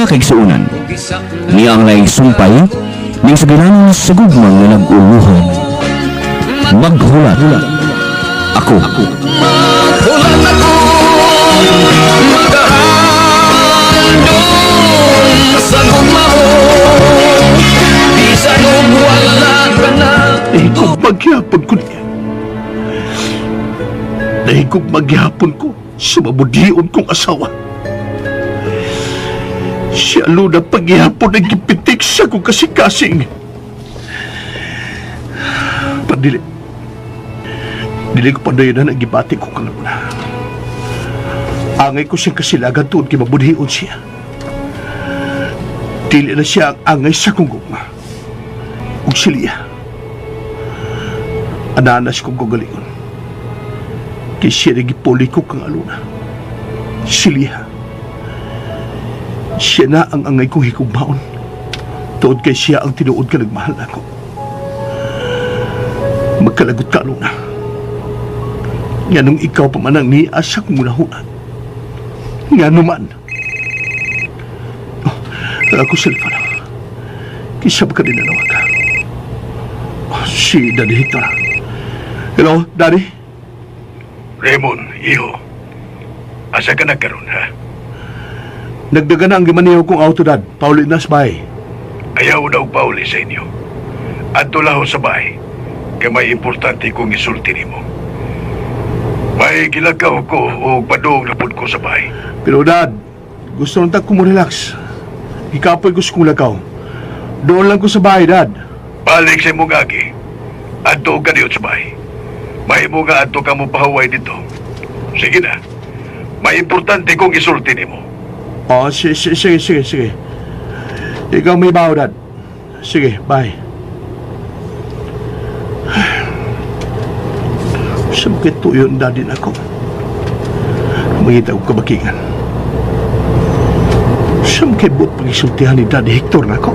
Duha kay suunan. Niya ang laing sumpay ning sa ginanong sa gugmang nga nag-uluhan. Maghulat. Ako. Maghulat ako, magkahandong sa gugma mo. Bisan og wala ka na. Nahigog maghihapon ko niya. Nahigog maghihapon ko sa mabudion kong asawa. Siya luna paghihapon ang gipitik sa kong kasing-kasing. Pandili. Dili ko pandayanan ang gibati ko kaluna. Angay ko siyang kasilagan tuon kay mabudion siya. Dili na siya ang angay sa kong gugma. Ug siliya. Ananas kong gagalingon. Kay siya nagipuli ko kang aluna. Siliya. Siya na ang angay kong hikugmaon. Tuod kay siya ang tinuod ka nagmahal ako. Magkalagot ka aluna. Nga nung ikaw pa man ang niasa kong munahuna. Nga naman. Oh, ako cellphone. Kisa ba ka din nanawag ka? Oh, si Daddy Hector. Hello, Daddy? Raymond, iho. Asa ka na karon, ha? Nagdaga na ang gimaniho kong auto, Dad. Pauli na sa bahay. Ayaw daw pauli sa inyo. Adto laho sa bahay. Kaya may importante kong isulti nimo. May gilagaw ko o padung na pud ko sa bahay. Pero, Dad, gusto nang ko mo relax. Ikapoy gusto kong lakaw. Doon lang ko sa bahay, Dad. Balik sa imong agi. Adto ka diyo sa bahay. May mo nga adto ka mo pahaway dito. Sige na. May importante kong isulti nimo. Oh, sige. Ikaw may baho, Dad. Sige, bye. Samkit to yun, Daddy, ako. Mangita ko kabakingan. Samkit buot pag-isultihan ni Daddy Hector na ako.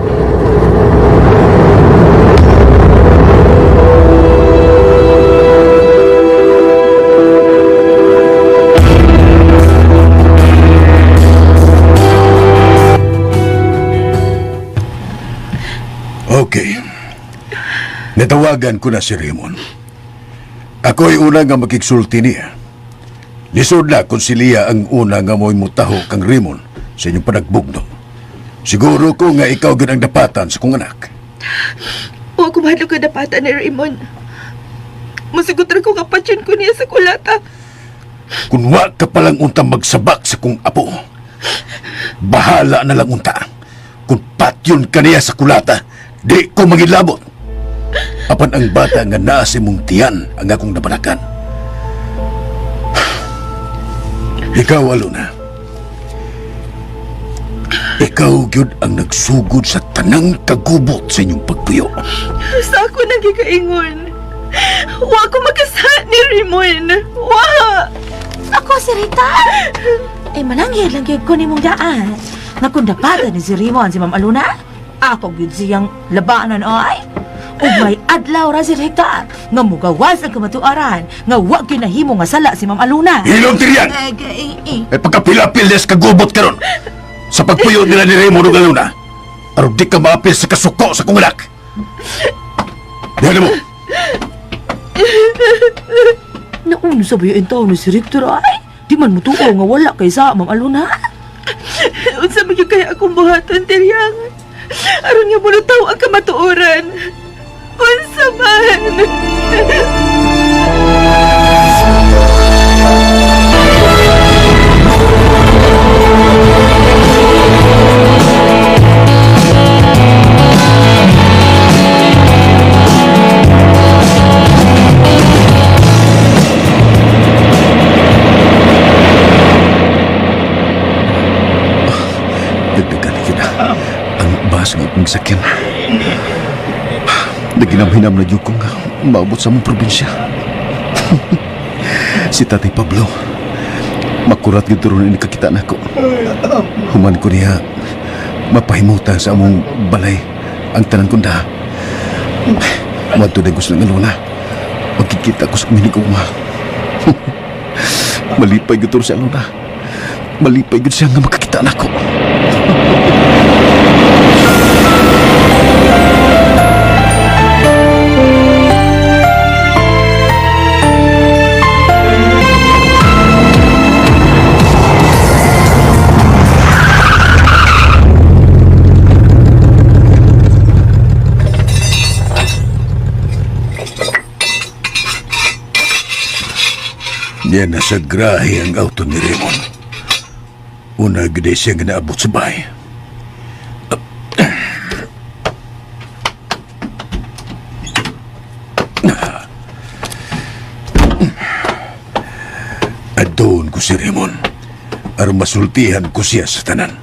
Okay. Natawagan ko na si Raymond. Ako'y una nga makiksulti niya. Lisod na kung si Lia ang una nga mo'y mutaho kang Raymond sa inyong panagbugno. Siguro ko nga ikaw gud ang dapatan sa kong anak. O ako mahalo ka dapatan ni Raymond. Masigutra ko kapatyon ko niya sa kulata. Kung wa ka palang unta magsabak sa kong apo, bahala na lang unta. Kung patyon ka niya sa kulata, di ko magilabot. Apan ang bata nga naa sa imong tiyan ang akong nabanakan. Ikaw, Aluna. Ikaw, gyud ang nagsugod sa tanang kagubot sa inyong pagpuyo. Sa ako nagkikaingon. Wa ko magkasa ni Raymond. Wa! Ako si Rita. Mananghir lang gyud ko ni mong daan. Nga kung dapatan ni si Raymond si Ma'am Aluna, ako gyud siyang labanan ay. Ug may adlaw ra si Rita nga mugawas ang kamatuaran nga wa gyud nahimo nga sala si Ma'am Aluna. Ilong tiriyan! Pagkapilapil des kagubot karon sa pagpuyo nila ni Raymond ug Aluna. Aron di ka maapil sa kasuko sa kong anak. Diyan mo! Naunsa ba yung tao ni si Rector ay? Di man mo tuo nga wala kay sa Ma'am Aluna. Unsa man gyud kaya akong buhaton, Tiryang? Aron nga bulutaw ang kamatuoran. Unsa man? Dagdagan na kita. Ang bahas nga kong sakyan. Naginamhinam na yun kong maabot sa mong probinsya. Si Tatay Pablo. Makurat yung turunan ni kakita na ko. Human ko niya mapahimutan sa among balay ang tanan kunda. Mato na gusto ng aluna. Magkikita ko sa kuminig ko ma. Malipay yung turo sa aluna. Malipay yung siya nga makakita na ko. Niya nasa grahe ang auto ni Raymond. Una gede siya nga naabot sa bahay. At doon ko si Raymond. Aron masultihan ko siya sa tanan.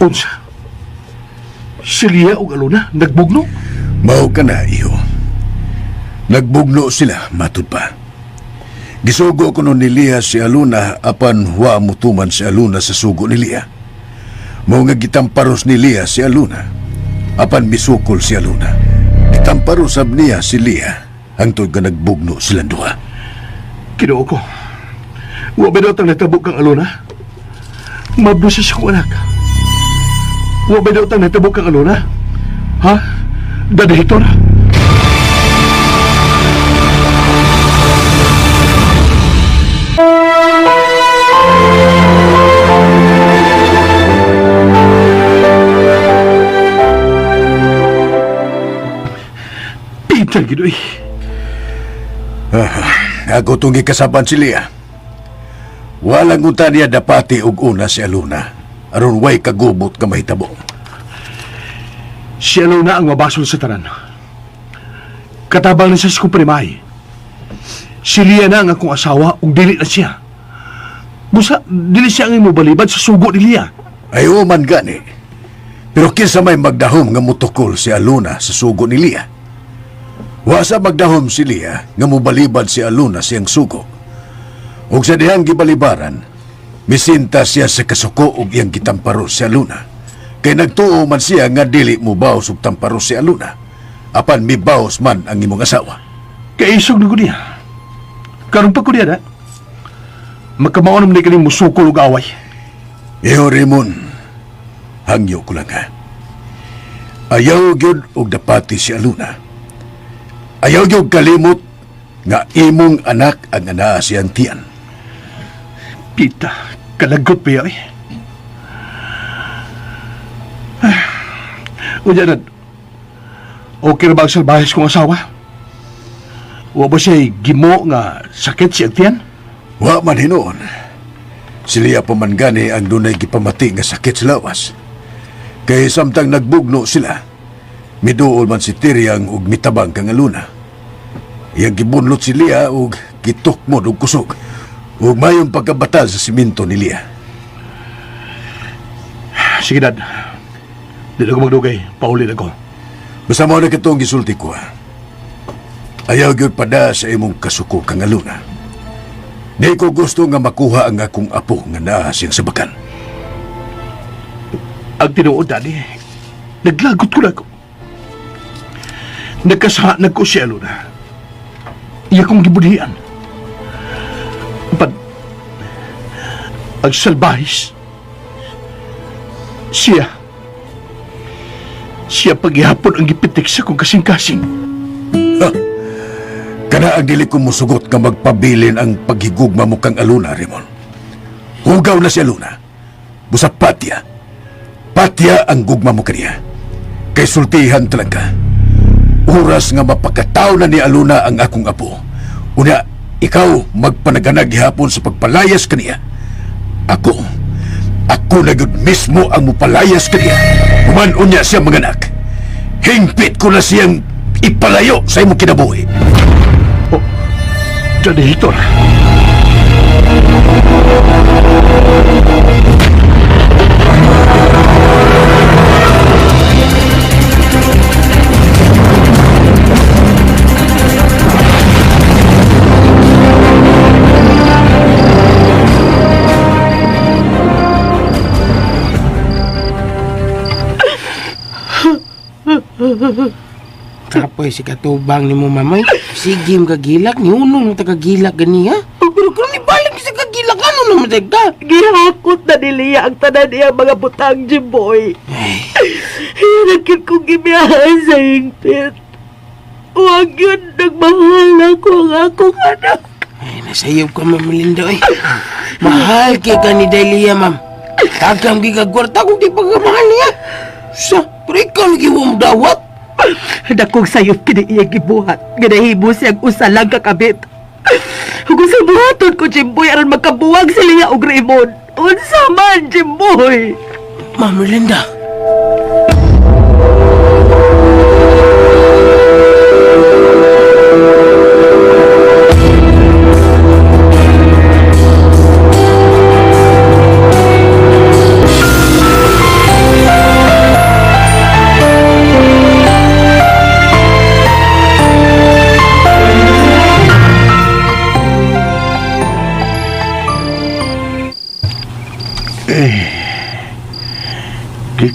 Unsa? Si Lia o Alona nagbugno? Mao ka na, iyo. Nagbugno sila, matud pa. Gisugo ko nun ni Lia si Aluna apan wa mutuman si Aluna sa sugo ni Lia. Mao nga gitamparos ni Lia si Aluna apan misukol si Aluna. Gitamparos sab niya si Lia hangtod nga nagbugno silang duha. Kinuo ko. Wa ba daw tang natabog kang Alona? Mabusis ko anak. Wa ba daw tang natabog kang Alona? Ha? Dada Hector? Pintal gidoy. Ako itong ikasaban si Lia. Walang unta niya dapati og una si Aluna. Aron way kagubot ka mahitabo. Si Alona ang mabasol sa tanan. Katabang na sa primay. Si Lia na ang akong asawa ug dili na siya. Busa, dili siya ang imubalibad sa sugo ni Lia. Ay man gani. Pero kinsa may magdahom nga mutukol si Aluna sa sugo ni Lia. Wa sa magdahom si Lia nga mubalibad si Aluna siyang sugo. Ug sa dihang gibalibaran, misinta siya sa kasuko ug iyang gitamparos si Aluna. Kay nagtuo man siya nga dili mo baos ug tamparos si Aluna. Apan mibaos man ang imong asawa. Kay isog na ko niya. Karon pa ko niya na. Magkamaon naman kaning musukol ug away. Iyo Raymond, hangyo ko lang ha. Ayaw gyud og dapati si Aluna. Ayaw gyud kalimot nga imong anak ang anaa siyang tiyan. Pita, kalagot pa yun. Unya na, okay na ba ang salbahis kong asawa? Wa ba siya gimo nga sakit siyang tiyan? Wa man hinoon. Siliya pa man gani ang dunay gipamati nga sakit sa lawas. Kay samtang nagbugno sila, miduol man si Tiriang ug mitabang kang Aluna. Iyang gibunlot si Lia ug gitukmod og kusog. Ug mayong pagkabatal sa siminto ni Lia. Sige, Dad. Di na ko magdugay. Pauli na ko. Basta mo na kitong gisulti ko ha. Ayaw gyud pada sa imong kasuko kang Aluna. Di ko gusto nga makuha ang akong apo nga naa siyang sabakan. Ang tinuod, Daddy, naglagot ko na ko. Nagkasahanag ko si Aluna. Iya kong gibudhian. Ang salbahis. Siya paghihapon ang gipitik sa kong kasing-kasing. Kana ang dili ko musugot nga magpabilin ang paghigugma mo kang Aluna, Raymond. Hugaw na si Aluna. Busa patya. Patya ang gugma mo kaniya. Kay sultihan talaga. Oras nga mapakataw na ni Aluna ang akong apo. Una, ikaw magpanaganag hapon sa pagpalayas kaniya. Ako na gud mismo ang mupalayas kaniya. Humanon niya siya mga anak. Hingpit ko na siyang ipalayo sa imong kinabuhi. Daddy Hector. Kapoy si katubang ni mo mamay. Sige magagilak ni uno mo tagagilak gani ha. Pero kung ibalik sa kagilak ano naman ka? Gihakot na niliya ang tanan niya mga butang, Jimboy. Hinakit kong gimiyahan sa hingpit. Huwag yun nagmahal ako ang akong anak. Ay, nasayop ka, Ma'am Melinda, eh. Mahal kay ka ni Delia, Ma'am. Tagang gigagwarta kung di pagkamahal niya. Pero ikaw lagi mo dawat. Dakong sayop kini iya gibuhat. Ginahimo siyang usa lang kakabit. Kung sa buhaton ko, Jimboy, aron magkabuwag si Lia og Raymond. Unsa man, Jimboy! Ma'am Melinda.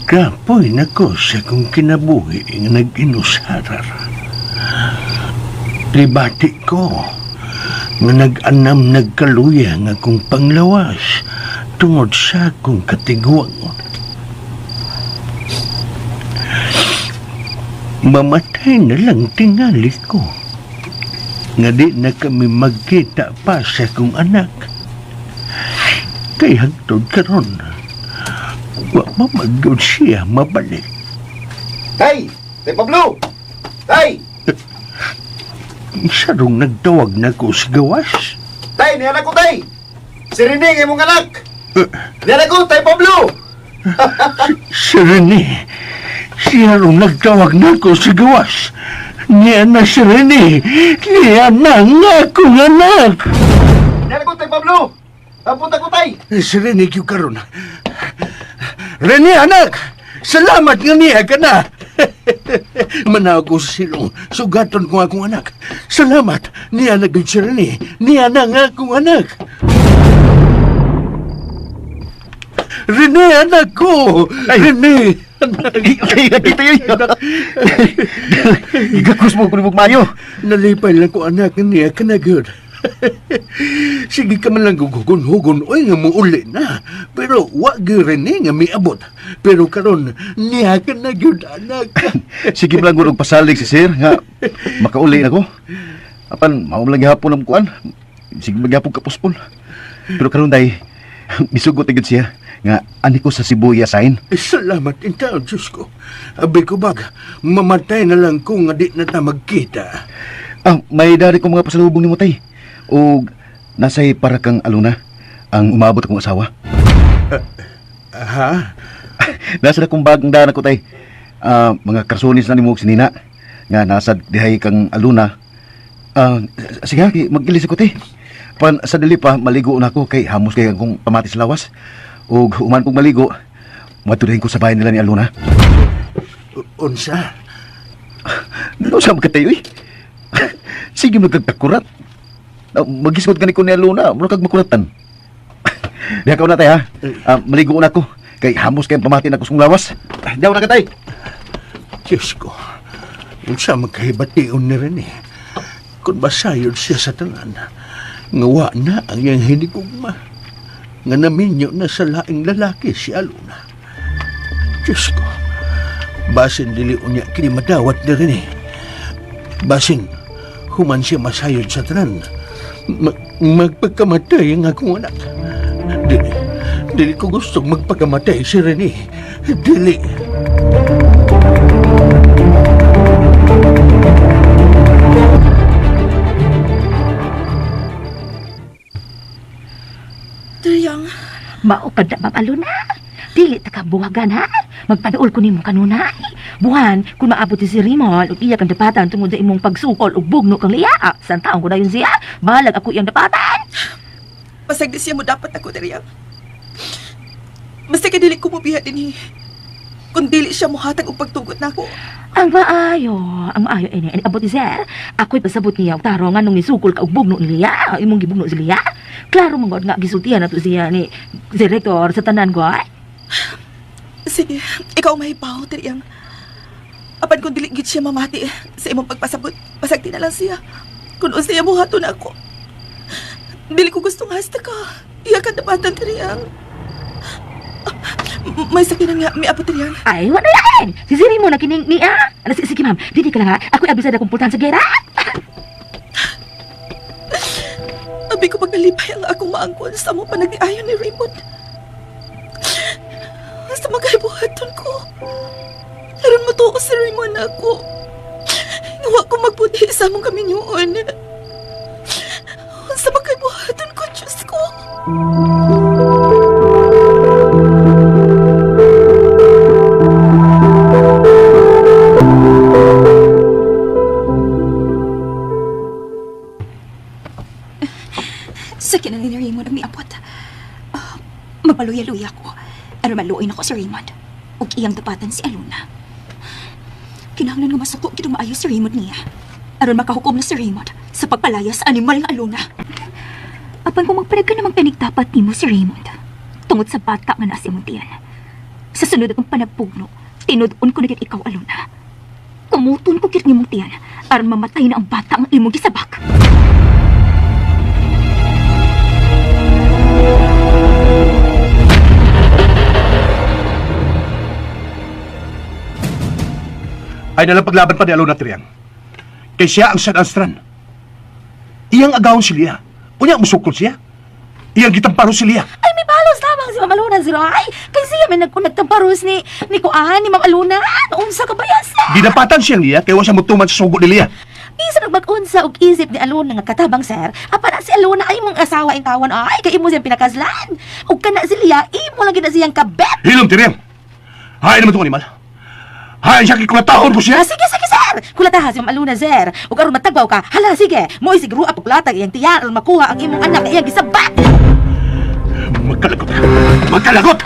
Kapoy na ko sa kong kinabuhi nga nag-inusarar. Libati ko nga nag-anam nagkaluya nga kong panglawas tungod sa akong katigwang. Mamatay na lang tingali ko nga di na kami magkita pa sa akong anak. Kay hangtod karon wa mamagod siya mabalik. Tay! Tay Pablo! Tay! Isa rong nagtawag na ko sa gawas. Tay! Niyan ako, Tay! Si Rene, mong anak! Niyan ako, Tay Pablo! Si Rene, siya rong nagtawag na ko sa gawas. Niya na si Rene, niya na nga akong anak. Niyan ako, Tay Pablo! Tapunta ko, Tay! Si Rene kyo karon. Rene, anak! Salamat nga niya ka na! Manaw ko sa silong, sugaton ko akong anak. Salamat, niya na gud si Rene. Niya na nga akong anak. Rene, anak ko! Rene! Igakos mo kung mayo. Nalipay lang ko anak niya ka na gud. Sige ka man lang gugugon-hugon oy nga muuli na. Pero wag rin nga miabot. Pero karon niya ka na gyud anak. Sige lang gurog pasalig si Sir nga makauli na ko. Apan mao lang gihapon ang kuan. Sige magyapon kapuspon. Pero karon day misugot gid siya nga ani ko sa Sibuya sign. Salamat intaw, Diyos ko. Abay ko bag, mamatay na lang ko nga di na ta magkita. May dari ko mga pasalubong ni mo tay. O nasay para kang aluna ang umabot akong asawa. Ha? Nasa na kong bagong daan ako tay. Mga karsonis na ni mo sinina nga nasa dihay kang aluna. Sige, magilis ako tay. Pan sa dili pa maligo na ako kay hamos kay akong pamatis lawas. O human kong maligo, matudahin ko sa bahay nila ni Aluna. Unsa? Ano sa magkatayo eh? Sige magkagtakurat. Magisgot ka ni ko ni Aluna, mula kag makuratan. Diha ka na tayo ha. Maligo na ako. Kay hamos kayong pamatin ako sa lawas. Diyaw na ka tayo. Diyos ko, unsa magkahibation ni Rene. Kung basayod siya sa tanan, ngawa na ang iyang hinigugma. Nga naminyo na sa laing lalaki si Aluna. Diyos ko, basin dili unya kini madawat ni Rene. Basin, human siya masayod sa tanan. Magpagkamatay ang akong anak. Dili ko gustong magpagkamatay si Rene. Dili. Triyang, maupad na, Ma'am Aluna. Dili ta ka buwagan, ha? Magpadaol ko nimo kanunay. Buhan, kung maabot si Raymond, ug iya kang dapatan tungod sa imong pagsukol ug bugno kang liya. San taong ko na yun siya? Balag ako iyang dapatan. Pasag di siya mo dapat ako, Triyang. Basta ka dili ko mubiha din kung dili siya muhatag og pagtugot nako. Ang maayo ini abot ni sir. Ako'y pasabot niya og tarongan nung nisukol ka og bugno ni liya. Imong gibugno si liya. Klaro mong nga gisultihan na to siya ni direktor sa tanan ko, ay? Sige, ikaw mahibaw, Triyang. Apan kung dili gid siya mamati sa imong pagpasabot, pasagti na lang siya. Kung unsa siya buhaton ako. Dili ko gustong hasta ka. Iya ka dapatan, Triyang. May sakinan nga, may apo, Triyang. Ay, wala yan! Sisiri mo na kining niya. Sige, ma'am, didi ka lang ha. Ako'y abisada kong pultan sa gera. Abi ko pagkalipay ang akong maangkon sa mo panag-ayon ni Raymond. sa mga ibuhaton ko. Aron mo to si Raymond ako. Nawa ko magbuti sa mong kaminyoon. Sa mga ibuhaton ko, Diyos ko. Sa kinangin ni Raymond ang miabot. Mapaluya-luya ko. Aron maluoy na ko si Raymond. Ug iyang dapatan si Aluna. Kinahanglan nga masuko kita maayo si Raymond niya. Aron makahukom na si Raymond sa pagpalaya sa animal nga Aluna. Apan kung magpanag ka namang pinigdapat nimo si Raymond tungod sa bata nga nasa imong tiyan. Sa sunod akong panagpugno, tinudon ko na gid ikaw Aluna. Kumuton ko gid nimong tiyan aron mamatay na ang bata ang imong gisabak. Ay nalang paglaban pa ni Alona Triang. Kay siya ang San Anstran. Iyang agawon si Lia. Unya musukol siya. Iyang gitamparo si Lia. Ay, may balos lamang si Ma'am Aluna, Zero. Ay, kay siya may nagtamparos ni Kuan, ni Ma'am Aluna. Unsa ka ba yan, sir? Ginapatan siyang Lia kay wa siya mutuman sa sugo ni Lia. Isa nagbag-unsa og isip ni Aluna nga katabang, sir. Apa na si Aluna ay mong asawa in tawon. Ay, kay imo siyang pinakaslan. Ug kana si Lia, imo lagi na siyang kabet. Hilom Triang. Hay naman itong animal. Hay siya kikulataon ko siya. Sige, sir. Kulataha si Ma'am Aluna, sir. Ug aron matagbaw ka. Hala, sige. Mo'y siguro apog latag iyang tiyan aron makuha ang imong anak nga iyang gisabat. Magkalagot. Magkalagot!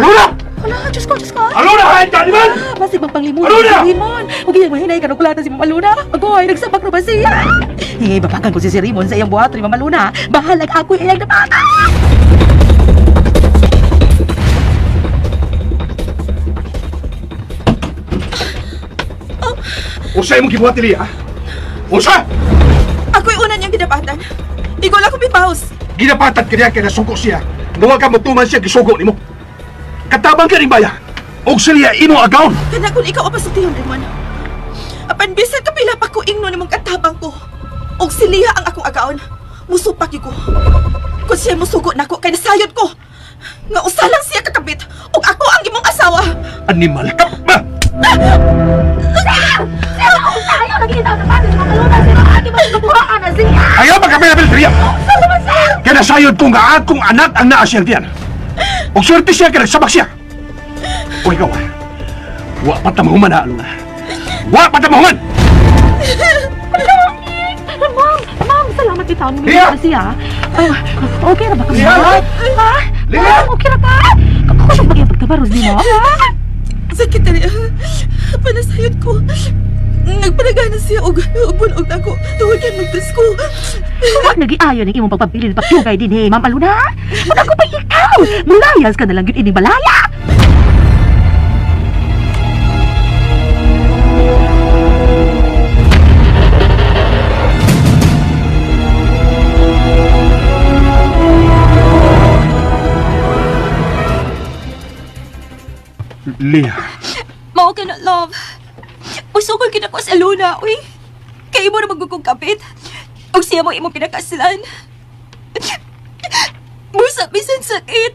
Alona! Hala, Diyos ko. Alona, hay ka animal! Basig magpanglimunan Aluna! si Raymond. Huwag iyang mahinay ka kulata si Ma'am Aluna. Agoy, nagsabak na ba siya? Babakan ko si Raymond sa iyang buhato ni Ma'am Aluna. Bahalag ako iyang napaka. Usa imong gibuhat ni Lia. Usa! Ako'y una niyang ginapatan. Ikaw lang ko pipaos. Ginapatan ka niya kaya nasuko siya. Nawa ka mutuman siya gisugo nimo. Katabang ka rin baya. Og sa Lia imo agawon. Kana kung ikaw ang pasultiyon, Raymond. Apan bisan kapila pa ko ingno nimong katabang ko. Og si Lia ang akong agaon. Musupak ko. Kung siya musugo na ko, kay nasayod ko. Nga usalang siya kakabit. Og ako ang imong asawa. Animal ka ba? Ayaw lagi na naman si Ma'am Aluna. Sino ati ba kabuhaan na siya? Ayaw magkapil-apil sa Lia. Kaya nasayod ko nga akong anak ang naasiyang tiyan. Og swerte siya kaya nagsabak siya. O ikaw wa pa tamahuman na Aluna. Wa pa tamahuman! Ma'am, salamat kita mo Lia! siya. Okay na ba ka? Lia! Ha? Lia! Okay na ba? Ako sa bagay pagkabaros ni mo. Sakit na rin. Panasayod ko. Nagpanagana siya og bunog na ako. Tuwag yan magtas ko. Huwag nag-iayon ng imong pagpapili ng pagtugay din Ma'am Aluna. Wala ko pa ikaw. Mulayas ka na lang yun balaya. Lia. Mao ka na, love. Usugol kita ko sa Luna, uy. Kaya mo na magugong kapit. O siya mo imong pinakaslan. Musa, bisan sakit.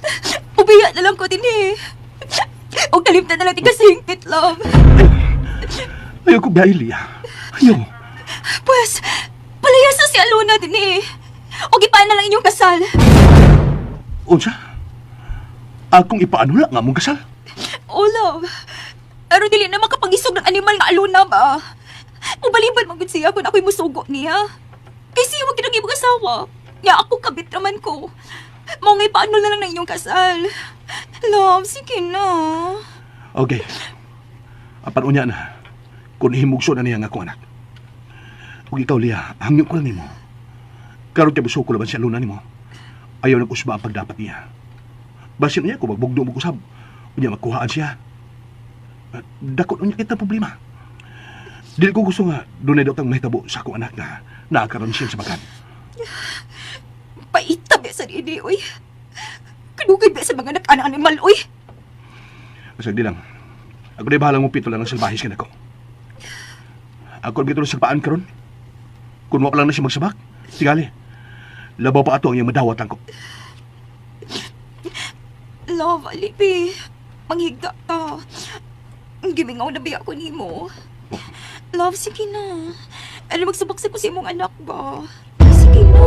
Ubiya na lang ko din eh. O kalimtan na lang tika singkit, love. Ayaw ko biyahe, Lia. Ayaw. Pues, palayasa si Aluna din eh. O gipaan na lang inyong kasal. Unsa? Akong ipaano lang nga mong kasal? Oh, love. Pero dili na makapangisog ng animal nga Aluna ba? Ubaliban magod siya kung ako'y musugo niya. Kasi huwag kinagibog asawa. Nga ako kabit naman ko. Mga ngay paano na lang na inyong kasal. Love, sige na. Okay. Apan unya na. Kung himugso na niya nga akong anak. Kung ikaw, Lia, hangyo ko lang nimo. Karoon kaya buso ko laban si Aluna nimo. Ayaw nag-usba ang pagdapat niya. Basin niya kung magbugdo mo kusab. Unya magkuhaan siya. Dakot unya kita problema. Dili ko gusto nga doon ay daw mahitabo sa akong anak na naakaroon siya sa bakan. Paitabi sa didi, uy. Kanugay ba sa mga anak-anak animal, uy. Masag di lang. Ako na bahalang mo pito lang ng salbahis ka na ko. Ako na sa paan karon. Kung mo pa lang na siya magsabak, tigali. Labaw pa ato ang iyang madawat ang ko. Love, Alibi. panghigda ta. Gimingaw na biya ko nimo. Love, sige na. Ano magsabaksa ko sa imong anak ba? Sige na.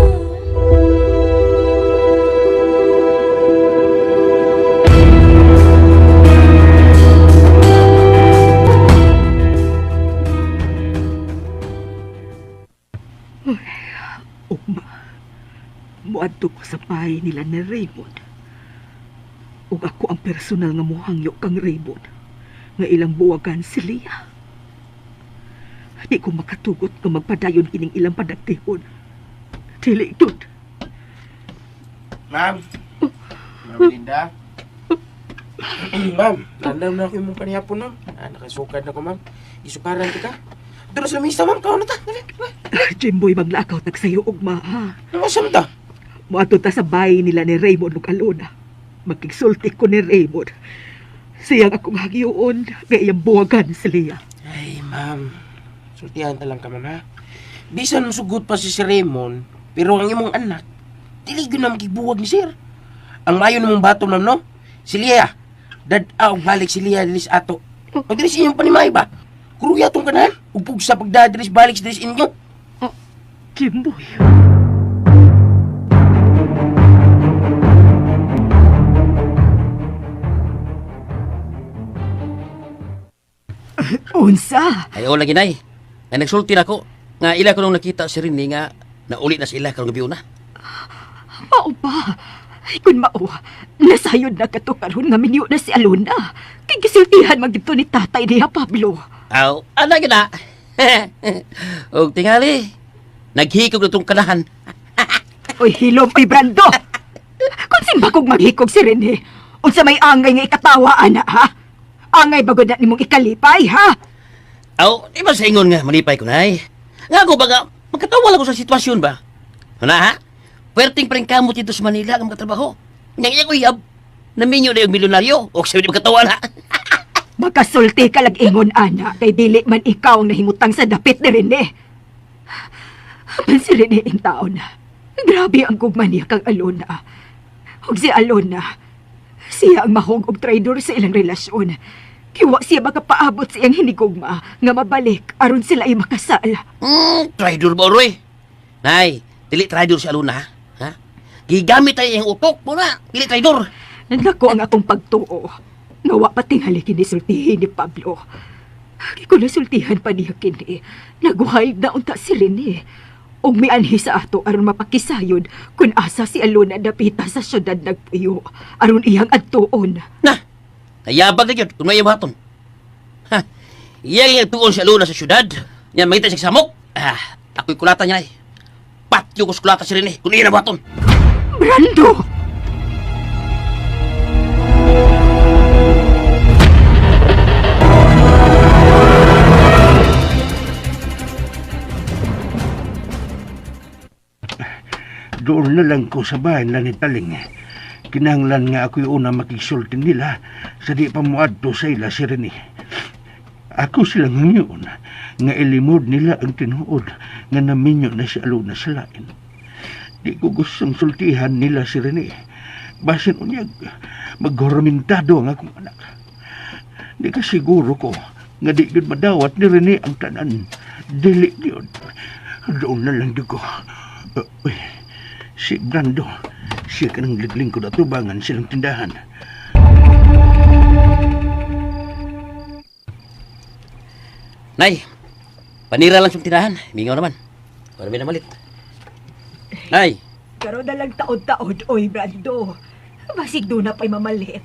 Muadto ko sa bahay nila ni Raymond. Ug ako ang personal nga muhangyo kang Raymond nga ilang buwagan si Leah. Di ko makatugot nga magpadayon kining ilang padagtihon. Dilitud. Ma'am. Ma'am Linda. Ma'am, nandam na ako yung panihapon, ma'am. Nakasukad na ko, ma'am. Isukaran kita. Duro sa misa, ma'am. Kaon na ta. Dali. Jimboy, maglakaw tag sayo ugma ha. Masam ta. Muadto ta sa bahay nila ni Raymond ug Alona. Magkigsulti ko ni Raymond. Siyang akong hagiyoon nga iyang buwagan si Leah. Ay, ma'am. Sultihan ta lang ka, ma'am, ha? Bisan sugot pa si Raymond, pero ang imong anak, dili na magigbuwag ni sir. Ang mayo namong bato, ma'am, no? Si Leah. Dadaw balik si Leah dilis ato. Pag dilis inyong panimay ba? Kuruya tong kanan. Upog sa pagdadilis balik dilis inyo. Jimboy. Unsa? Ayaw lagi nay. Na nagsulti na ko. Nga ila ko nung nakita si Rini nga nauli na sila karong gabi una. Mao ba? Ay, kung mao, nasayod na kato karon nga minyo na si Alona. Kay gisultihan man dito ni tatay niya, Pablo. Aw, ana gina. Og tingali. Naghikog na itong kanahan. Oy, hilom, oy, Brando! Kung simba kong maghikog si Rene, unsa may angay nga ikatawa, ana, ha? Angay bagod na nimong ikalipay, ha? Aw, di ba sa ingon nga malipay ko nay? Nga ako baga, magkatawa lang ko sa sitwasyon ba? Ano ha? Pwerteng pa rin kamot dito sa Manila ang magkatrabaho. Nga iya ko hiyab. Naminyo na yung milyonaryo. O sabi di magkatawa na. Makasulti ka lag ingon, ana, kay dili man ikaw ang nahimutang sa dapit ni Rene. Haman si Rene ang tao na. Grabe ang gugma niya kang Alona. Huwag si Alona, siya ang mahog og traidor sa ilang relasyon. Kiwa siya makapaabot sa iyang hinigugma nga mabalik aron sila ay makasal. Traidor ba, Roy? Nay, dili traidor si Alona, ha? Gigamit tayo yung utok mo na. Dili traidor. Nagdako ang akong pagtuo. Nawa pa tingali kinisultihin ni Pablo. Kiko nasultihan pa niya kini. Naguhay na unta si Rene. O may anhi sa ato aron mapakisayod kung asa si Alona dapita sa syudad nagpuyo aron iyang adtuon. Nayabag na yun kung may ibaton. Ha? Iyang tuon si Alona sa syudad. Yan, makita siya samok. Ako'y kulatan niya ay. Patyo ko sa kulatan si Rene kung iyan na baton. Brando! Doon na lang ko sa bahay na ni Taling. Kinahanglan nga ako'y una makigsulti nila sa di pa muadto sa ila si Rene. Ako silang ngayon nga ilimod nila ang tinuod nga naminyo na si Alona sa lain. Di ko gustong sultihan nila si Rene. Basin unyag maghormentado ang akong anak. Di ka siguro ko nga di yun madawat ni Rene ang tanan. Dili yun. Doon na lang di ko. Si Brando, siya ka ng ligling ko na tubangan silang tindahan. Nay, panira lang sa tindahan. Mingaw naman. Para may namalit. Nay! Karoon na lang taod-taod, oy, Brando. Basig doon na pa'y mamalit.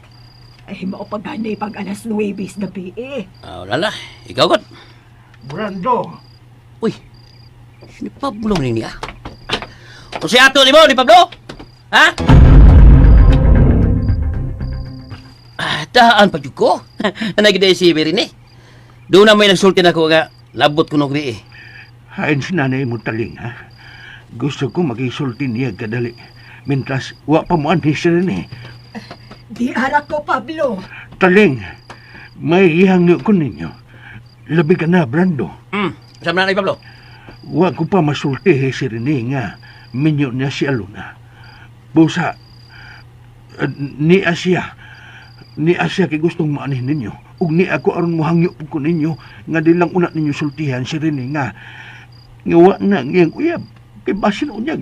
Ay, maupaganay pag alas 9 gabi eh. Lala, ikaw god. Brando! Uy, si Pablo niya. O si ato ni mo, ni Pablo? Ha? Daan pa jud ko. Nagday si Berin eh. Doon na may nagsulti na ko nga labot ko nung eh. Hain si nanay mo Taling, ha? Gusto ko mag-isulti niya kadali. Mintras, wa pa mo anhi siya rin eh. Di harap ko, Pablo. Taling, may ihangyo ko ninyo. Labi ka na, Brando. Saan na Pablo? Wa ko pa masulti si Rene nga minyo niya si Alona. Busa, ni Asia, Ni Asya kay gustong maanin ninyo. Ug ni ako aron mohangyo ko ninyo nga di lang una ninyo sultihan si Rene nga wa na ngayang uyab. Kay basin unyag.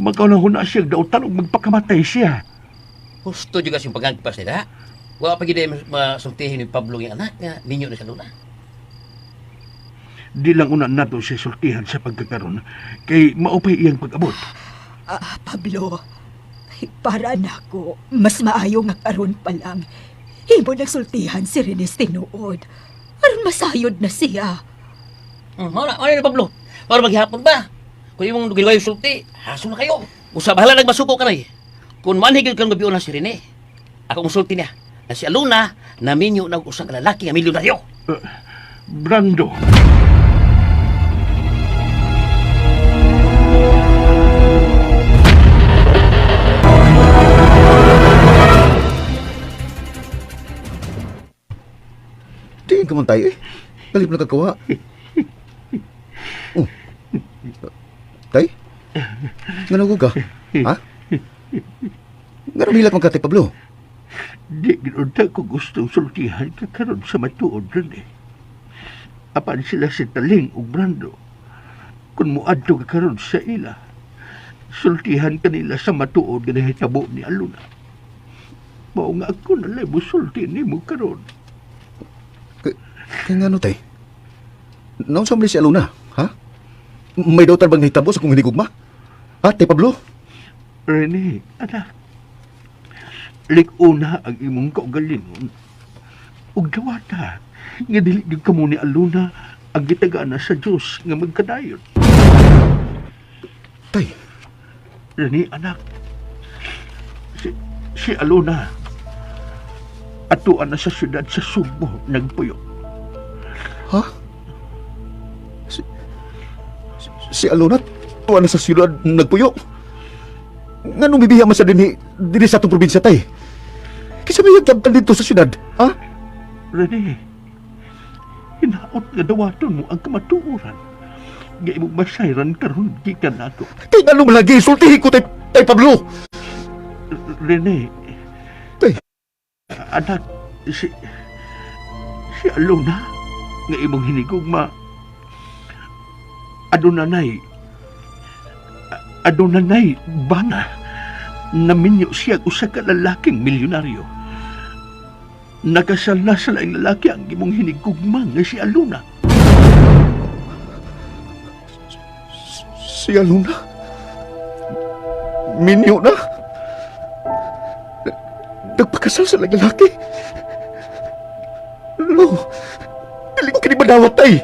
Magkaunahon na siya dautan ug magpakamatay siya. Gusto juga siyang pagagpas nila. Wala pa gid masultihin ni Pablo yung anak nga ninyo na sa luna. Di lang una nato siya sultihan sa pagkakaroon kay maupay iyang pag-abot. Pablo, para nako, mas maayo nga karon pa lang. Himo nagsultihan si Renes tinuod. Aron masayod na siya. Wala na Pablo. Para maghihapon ba? Kung imong gilayo sulti, haso na kayo. Usa bahala nagmasuko ka na eh. Kung manhigil kang gabi na si Rene, ako musulti niya. Na si Aluna, naminyo na usang lalaki nga milyonaryo. Brando. Tingin ka man tayo eh. Galip na kagawa. Oh. Tay? Nganago ka? Ha? Ngaramilak man ka, Tay Pablo. Di ginunta ko gustong sultihan ka karon sa matuod rin eh. Apan sila si Taling ug Brando. Kung muadto ka karon sa ila, sultihan kanila sa matuod nga nahitabo ni Aluna. Mao nga ako nalay musulti nimo karon. Kaya nga no, Tay? Naunsa mo si Aluna, ha? May daw bang nahitabo sa kung hindi gugma? Ha, Tay Pablo? Rene, anak. Lik-una ang imong kaugalingon. Ug dawata, nga dili gyud kamo ni Aluna ang gitagana sa Dios nga magkadayon. Tay. Rene, anak. Si Aluna atuan na sa syudad sa Subo nagpuyo. Ha? Si Aluna tuwa na sa siyudad nagpuyo? Nga nung bibiya man sa dini sa itong probinsya, Tay? Kasi may yagtabtan dito sa siyudad, ha? Rene, hinaot nga dawaton mo ang kamatuoran. Nga imong masayran karon gikan ako. Tay, nga nung malagi, sultihin ko, Tay Pablo! Rene, Tay, anak, si Aluna nga imong hinigugma adunanay bana naminyo siya usa ka lalaking milyonaryo. Nakasal na sa laing lalaki ang imong hinigugma nga si Aluna. Si Aluna? Minyo na? Nagpakasal sa laing lalaki? Lo, galing ka ni madawat, Tay!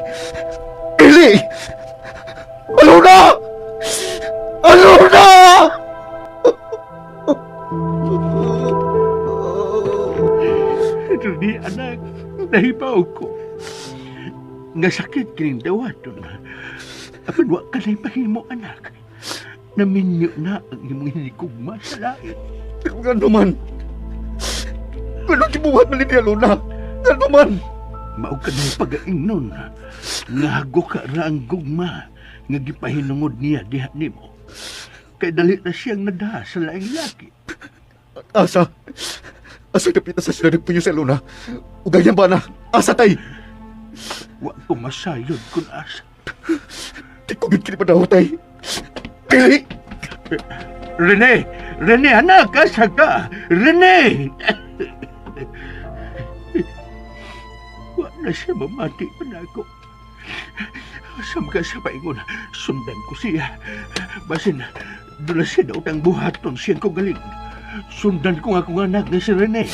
Dili! Aluna! Aluna! Rene, anak, nahibaw ko. Nga sakit kining dawaton. Apan wa ka na'y mahimo, anak. Naminyo na ang imong hinigugma sa lain. Nga naman. Ganun kibuhat na ni Aluna. Nga naman. Mao ka na'y pag-aingnon. Ngago ka ra ang gugma. Nga gipahinungod niya diha nimo. Kay dali na siyang nadaha sa laing laki. Asa kapita sa sila nagpunyo sa Aluna. Uganyan ba na? Asa, Tay? Wa ko masayod kung asa. Di ko gid kinipadawat, Tay. Dili! Rene, anak, asa ka? Rene! Wa na siya mamati pa na ako. Asam ka sa paingon, sundan ko siya. Basin, doon na siya daw tang buhaton siyang kugaling. Sundan ko nga kung anak na si Rene.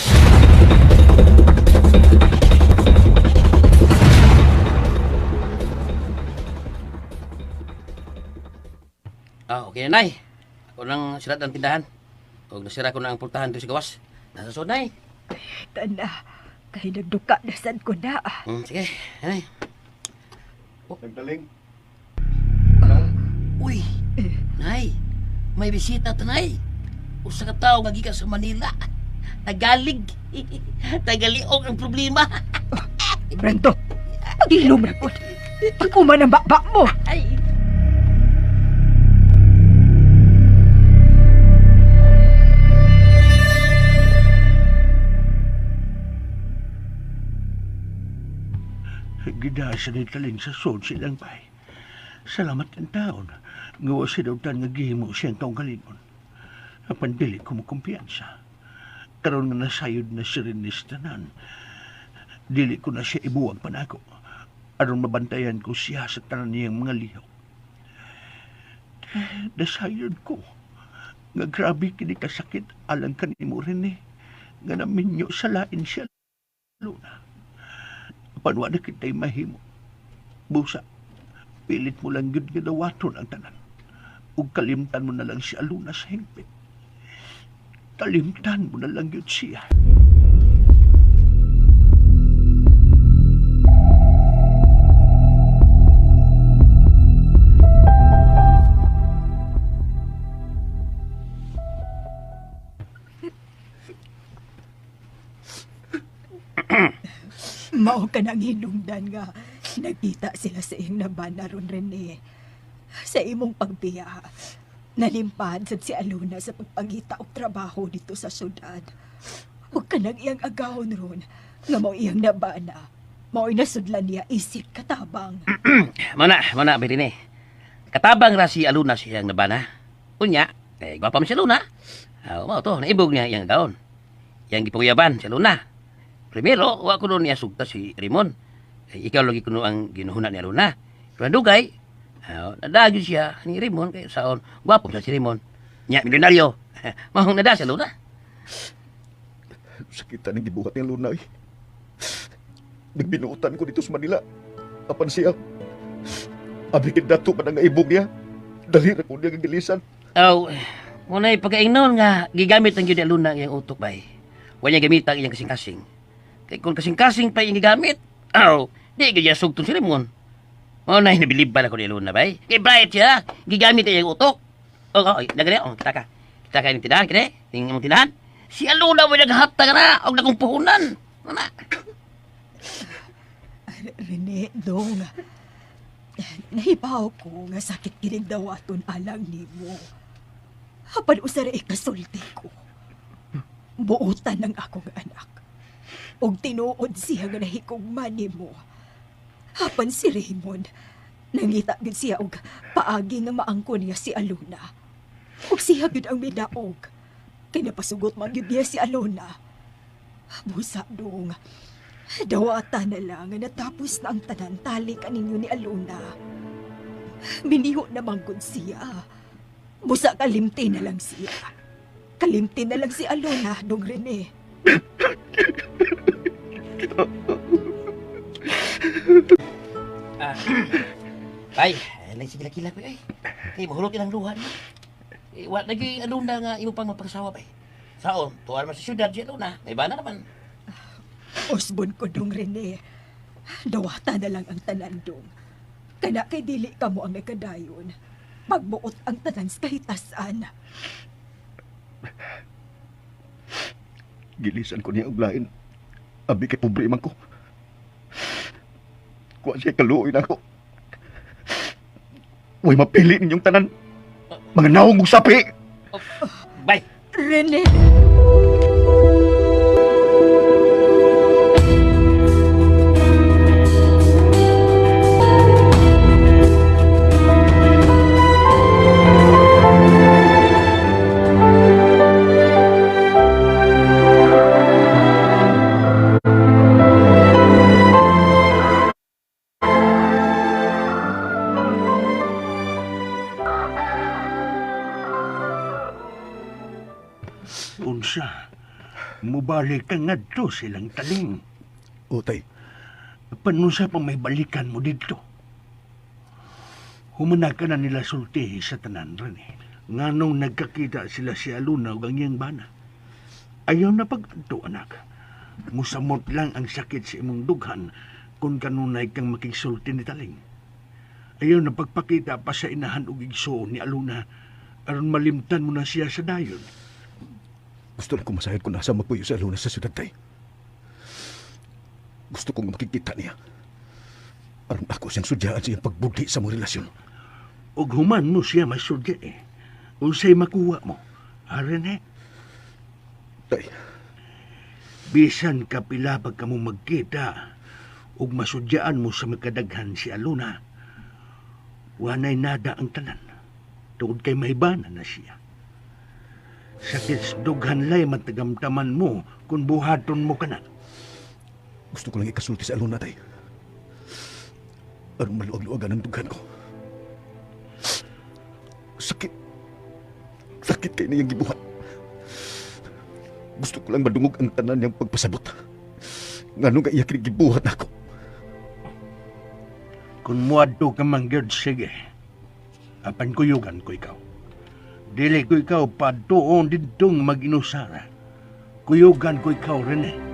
Okay na, Nay. Ako nang sirat ang tindahan. Kung nasira ko na ang pultahan dito sa gawas. Nasa sunod, Nay. Tanda, kay nagduka na sad ko na. Sige, Nay. Nagdaling. Uy, Nay. May bisita to, Nay. Usa ka tao nga gikan sa Manila. Tagalig. Tagaliog ang problema. Brando, pag-ilom na po. Ako man ang bakbak mo. Ay. Gidasa ni Taling sa sod silang bay. Salamat ang taon. Ngawa si Dautan nga gihimo siyang kaunggalingon. Apan dili ko mo kumpiyansa. Karon nga nasayod na si Rinis tanan. Dili ko na siya ibuwag panako. Aron mabantayan ko siya sa tanan niyang mga lihaw. Nasayod ko. Nga grabe kini kasakit alang kanimo rin nga naminyo sa lain siya. Luna. Panwa na kita'y mahimo. Busa, pilit mo lang yun ginawaton ang tanan. Ug kalimtan mo na lang si Aluna sa hingpit. Kalimtan mo na lang yun siya. Mao ka nang hinungdan nga nagkita sila sa iyong nabana ron Rene. Sa imong pagbiya, nalimpad sad si Aluna sa pagpangita og trabaho dito sa syudad. Huwag ka nang iyang agahon ron nga mao iyang nabana. Mao'y nasudlan niya isip katabang. Mana, Berine. Katabang ra si Aluna siyang nabana. Unya, gwapa man si Aluna. Mao to, naibog niya iyang gaon. Yang gipuyaban si Aluna. Primero, wa ko niya sugta si Ramon. Ikaw lagi kuno ang ginuhuna ni Aluna. Pero dugay, nadagyo siya ni Ramon kay saon. Gwapo siya si Ramon. Nya, milyonaryo. Mahong nada si Aluna. Sakitan ang gibuhat ni Luna. Nagbinuutan ko dito sa Manila. Apan siya. Abigin dato pa nga ibog niya. Dali na ko niya gagilisan. Muna'y pagkaingnon nga gigamit ang yun ni Aluna ang iyang utok bay. Huwag niya gamit ang iyang kasing-kasing. Kaya kung kasing-kasing pa yung gigamit, di kaya sugtong si Ramon. Muna'y nabiliban ako ni Aluna bay. Kaya bright siya, gigamit ang iyang utok. Nagani, kita ka. Kita ka yung tinahan, kaya yung mong tinahan. Si Aluna mo naghapta ka na, o nakong puhunan. Rene, dong. Nahibaw ko nga sakit kinig dawaton alang ni mo. Hapan usara ikasulti ko. Buutan ng akong anak. Og tinuod siya nga nahikugman ni mo. Hapan si Raymond, nangita gud siya og paagi nga maangko niya si Aluna. Og siya gud ang midaog. Kay napasugot man gud niya si Aluna. Busa dong. Dawata na lang nga natapos na ang tanan tali kaninyo ni Aluna. Miniho na manggod siya. Busa kalimti na lang siya. Kalimti na lang si Aluna, dong Rene. Ay, sige ko ay. Kay mahulog ilang luhan. Wa lagi Aluna nga imo pang magpakasawa bay. Saon, tuwar man sa syudad si Aluna. May bana naman. Osbon ko dong Rene. Dawata na lang ang tanan dong. Kana kay dili ka mo ang nagkadayon. Pagbuot ang tanan sa kahitasan. Gilisan ko niya og lain. Abi kay pobre man ko. Kuha siya kaluoy na ako. Uy, mapili ninyong tanan. Mga naong mong sapi! Bay! Rene! Unsa, mubalik ka nga to silang Taling. Utay. Panunsa pa may balikan mo dito. Humanag ka na nila sulti sa tanan Rene. Nga nung nagkakita sila si Aluna o ang iyang bana. Ayaw na pag-adto, anak. Musamot lang ang sakit sa imong dughan kung kanunay kang makigsulti ni Taling. Ayaw na pagpakita pa sa inahan o igso ni Aluna aron malimtan mo na siya sa dayon. Gusto na kong masahid kung nasa magpuyo sa Aluna sa syudad tay. Gusto kong makikita niya. Aron ako siyang sudyaan sa iyang pagbudi sa mong relasyon. Og human mo siya masudya eh. Unsay makuha mo. Rene? Tay. Bisan kapila pag kamo magkita, ug masudyaan mo sa magkadaghan si Alona, wanay nada ang tanan. Tungod kay mahibanan na siya. Sakit dughan lay matagamtaman mo kung buhaton mo ka na. Gusto ko lang ikasulti sa Alona, tay. Anong maluwag-luwagan ang dughan ko? Sakit. Sakit kay niyang gibuhat. Gusto ko lang madungog ang tanan niyang pagpasabot. Ngano nga iya kinigibuhat ako. Kung muadto ka man gyud, sige. Apan kuyugan ko ikaw. Dili ko ikaw paduon didtong mag-inusara. Kuyugan ko ikaw, Rene.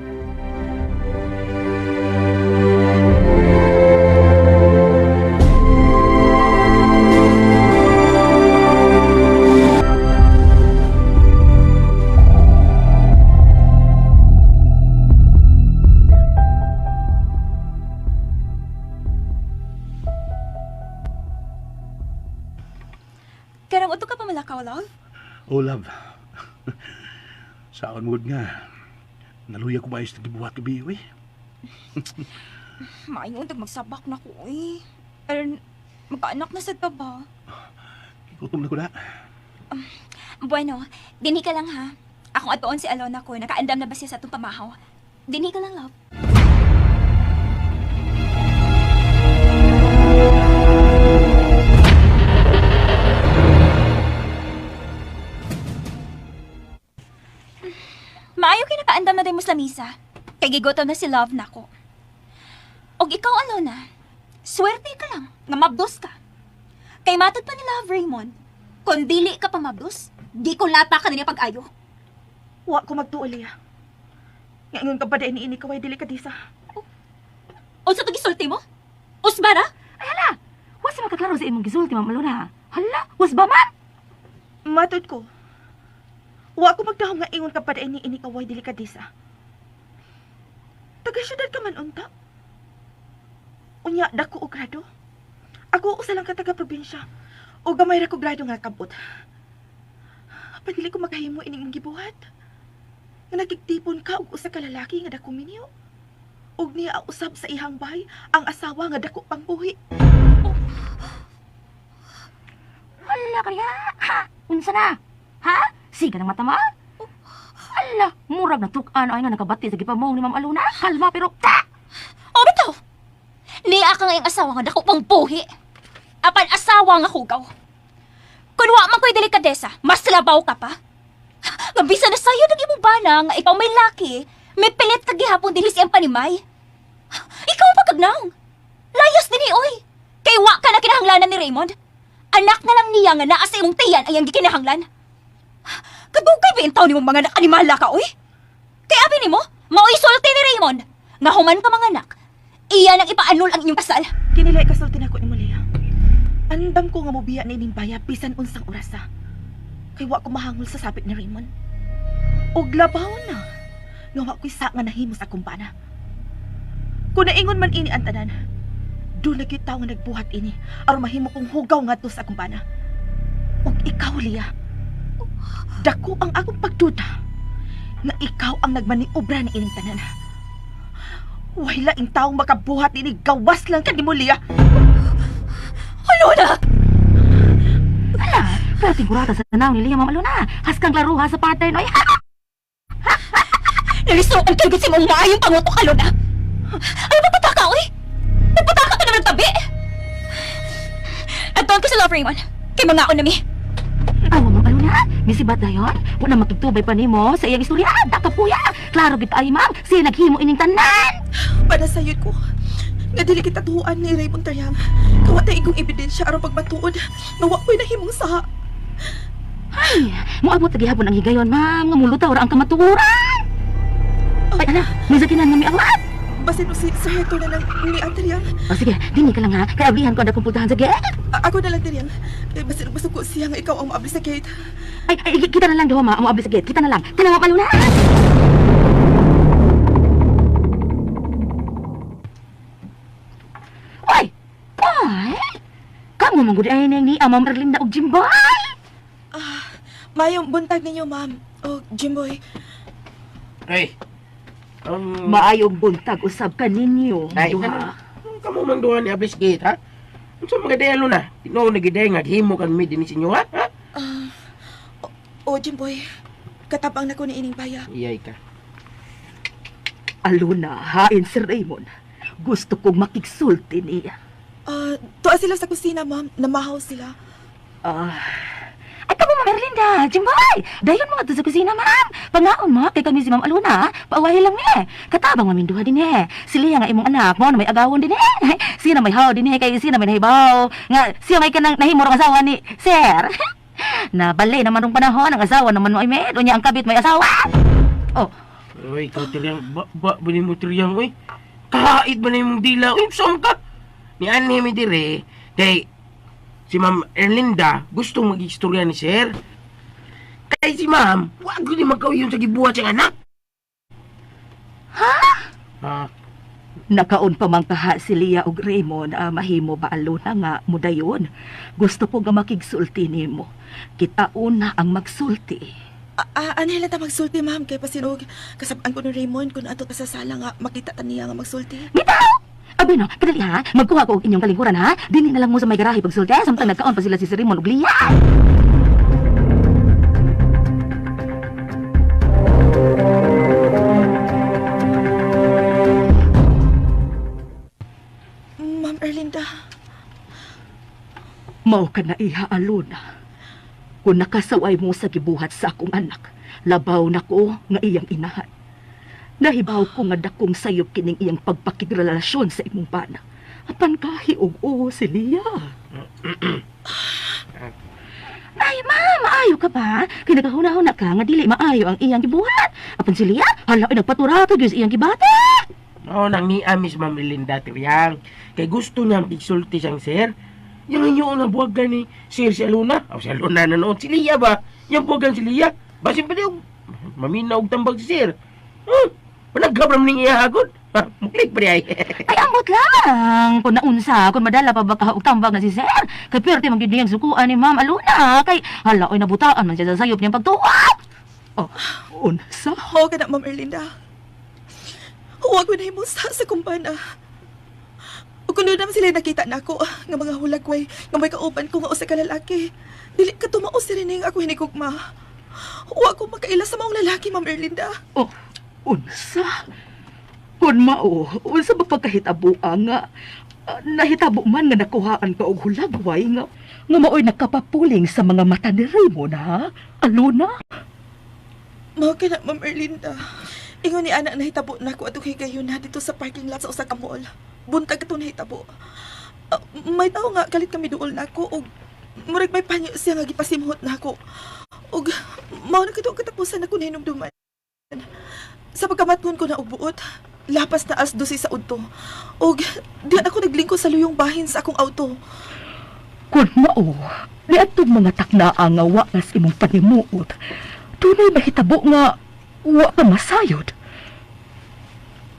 Karang uto ka pa malakaw, love? Oh, love. Saon mo nga. Naluya ko ba ayos na gibuhat ka biyo eh? Maayon, magsabak na ko eh. Pero magkaanak na sad ka ba? Ikutom na ko na. Bueno, dini ka lang ha. Akong atoon si Alona ko, nakaandam na ba siya sa atong pamahaw? Dini ka lang, love. Maayo kay nakaandam na din mo sa lamisa. Kay gigotaw na si Love nako. Og ikaw, Alona, swerte ka lang nga mabdos ka. Kay matod pa ni Love Raymond, kung dili ka pa mabdos, di ko lata ka na niya pag-ayo. Wa ko magtuol iya. Ngayon ka ba dahil ini kaway dili ka disa? O sa gisulti mo? Usbara? Ay hala, was makaklaro sa imong gisulti, Ma'am Alona. Hala, was ba man? Matod ko. Wa ko magdahom nga ingon ka pa dahil ini kaway dili ka disa. Taga-syudad ka man unta. Unya, dako og grado. Ako usa lang ka taga-probinsya. O gamay ra ko grado nga kabot. Padili ko makahimo ining mong gibuhat. Nga nagigtipon ka og usa ka lalaki nga dako minyo. Og niya usab sa ihang bahay ang asawa nga dako pang buhi. Hala ka niya. Ha? Unsa na? Ha? Siga ng mata mo? Hala, murag na tukan ay nga nakabati sa gipamong ni Ma'am Alona. Kalma pero ta! O bitaw! Niya ka nga yung asawa nga dako pang buhi. Apan asawa nga hugaw. Kung wa man ko'y delikadesa, mas labaw ka pa. Nga bisa na sayo nag imong bana nga ikaw may laki, may pilit ka gihapon dinhi siyang panimay. Ikaw pa kagnaong. Layas din oy. Kay wa ka na kinahanglanan ni Raymond. Anak na lang niya nga naa sa imong tiyan ay ang gikinahanglan. Kadugay ba yung taon ni mong mga nakanimala ka, oy? Kaya abi ni mo, mauisulti ni Raymond. Nga human ka mga anak, iyan ang ipaanul ang inyong kasal. Kinilay kasulti na ko ni Mulia. Andam ko nga mobiya na ining baya bisan unsang orasa. Kay wa ko mahangol sa sapit ni Raymond. Og labaw na. Nga wa ko'y sa nga nahimo sa kumpana. Kung naingon man ini ang tanan, doon lagi tao nga nagbuhat ini aron mahimo kong hugaw nga to sa kumpana. Og ikaw, Lia, dako ang akong pagduda nga ikaw ang nagmaniobra ni ining tanan. Wala ing taong makabuhat ini gawas lang ka ni mo, Lia. Alona! Hala, pero tingurata sa tanaw ni Lia, Ma'am Alona. Haskang laruha sa partner, no? Nalisuan ka gud si mong maayong pangutok, Alona. Ay, nagpataka, oy! Nagpataka ka na ng tabi! Anton ko sa Love Raymond. Kay mga nami. Awa, Ma'am Alona. Misibat dayon. Wala matutubay pa nimo sa iyang istorya. Daka puya. Klaro gid ay, ma'am. Siya naghimo ining tanan. Panasayod ko nga dili kita tuhuan ni Raymond Taryam. Kawatay igong ebidensya aron pagmatuod nga wa ko'y nahimong saha. Ay, moabot lagi hapon ang higayon, ma'am. Nga mulutaw ra ang kamaturan. Ay, ala, may sakinan nga may awat. Basin si Sarheto na lang ni Taryam. O sige, dini ka lang ha. Kaya ablihan ko ang kumpultahan sa gate. Ako na lang, Taryam. Basin ko siya nga ikaw ang maabli sa gate. Ay, kita na lang daw, ma. Moabli sa gate. Kita na lang. Tinawag ka, Luna. Oy! Oy! Kamu manggudi ay ni Amam Erlinda og Jimboy. Mayong buntag ninyo, ma'am. O, Jimboy. Hey, Maayong buntag usab ka ninyo. Ay, duha. kamu mang duha ni Abis Gate, ha? Ano sa mga dayalo na? Tinoon na giday nga himo kang mid ni sinyo, ha? Jimboy, katabang na ko ni ining baya. Iyay ka. Aluna, hain si Raymond. Gusto kong makiksulti niya. Tuwa sila sa kusina, ma'am. Namahaw sila. Ay, kamo, Ma'am Erlinda, Jimboy! Dayon mga to sa kusina, ma'am. Pangaon mo, kay kami si Ma'am Aluna. Pauwahi lang ni. Katabang mamin duha din eh. Sila nga imong anak mo na may agawon din eh. Siya na may haw din eh, kay siya na may nahibaw. Nga, siya may kanang nahimurang asawa ni Sir. Nabalay naman nung panahon, ang asawa naman mo ay med. Unya ang kabit may asawa. Oh, Uy, ikaw tiryang, ba mo tiryang, uy? Kahait ba na yung dila? Uy, saan ka? Ni Annie mi dire, kay si Ma'am Erlinda gustong mag-istorya ni Sir. Kay si Ma'am, wag ko di magkawiyon sa gibuhat siyang anak. Ha? Nakaon pa man kaha si Lia og Raymond, mahimo ba Aluna nga mudayon. Gusto ko nga makigsulti nimo. Kita una ang magsulti. Anila ta magsulti, ma'am. Kay pasinog, kasabaan ko ni Raymond kung ato pa sa sala nga makita ta niya nga magsulti. bitaw! Abi no, kadali ha, magkuha ko og inyong kalingkuran ha. Dili na lang mo sa may garahe pagsulti, samtang nagkaon pa sila si Raymond ug Lia. Ma'am Erlinda, Mao ka na iha Aluna. Kung nakasaway mo sa gibuhat sa akong anak, labaw na ko nga iyang inahan. Nahibaw ko nga dakong sayop kining iyang pagpakigrelasyon sa imong bana. Apan kahi og oo si Lia. Ay, ma'am, maayo ka ba? Kinagahuna-huna ka nga dili maayo ang iyang gibuhat. Apan si Lia, hala ay nagpaturato gyud sa iyang gibate. Oo, nang ni Miss Ma'am Erlinda tiryang. Kay gusto niyang pigsulti siyang Sir. Yung inyo ang buwagan ni Sir si Aluna. Si Aluna na noon. Si Lia ba? Yung buwagan si Lia. Basin pa niyo. Maminaw og tambag si Sir. Panagkabram ning iyahagod. Muklik pa niya. Ay, ambot lang. Kung naunsa, kung madala pa ba ka og tambag na si Sir. Kay perte man gyud niyang sukuan ni Ma'am Aluna. Kay hala ay nabutaan man siya sa sayop niyang pagtuwa. Unsa? ho ka na, Ma'am Erlinda. Huwag mo na himusta sa kumpana. O kung doon naman sila nakita na ako, nga mga hulagway, nga may kauban ko nga usa ka lalaki. Dili ka tumao si Reneng ako hinigugma. Huwag ko makaila sa maong lalaki, Ma'am Erlinda. Unsa? Kung mao, unsa ba pagkahitabo nga nahitabo man nga nakuhaan ka og hulagway nga maoy nakapapuling sa mga mata ni Raymond, ha? Aluna? Mao ka na, Ma'am Erlinda. Ingon ni anak nahitabo na ako atong higayon na dito sa parking lot sa usa ka mall. Buntag ito nahitabo. May tao nga kalit kami duol na ako og murag may panyo siya nga gipasimhot na ako. Og mao na kito katapusan ako hinumduman. Sa pagkamaton ko na og buot, lapas na as 12 sa udto. Og diyan ako naglingkod sa luyong bahin sa akong auto. Kung mao, di atong mga taknaa nga wa nas imong panimuot. Tunay mahitabo nga wa ka masayod.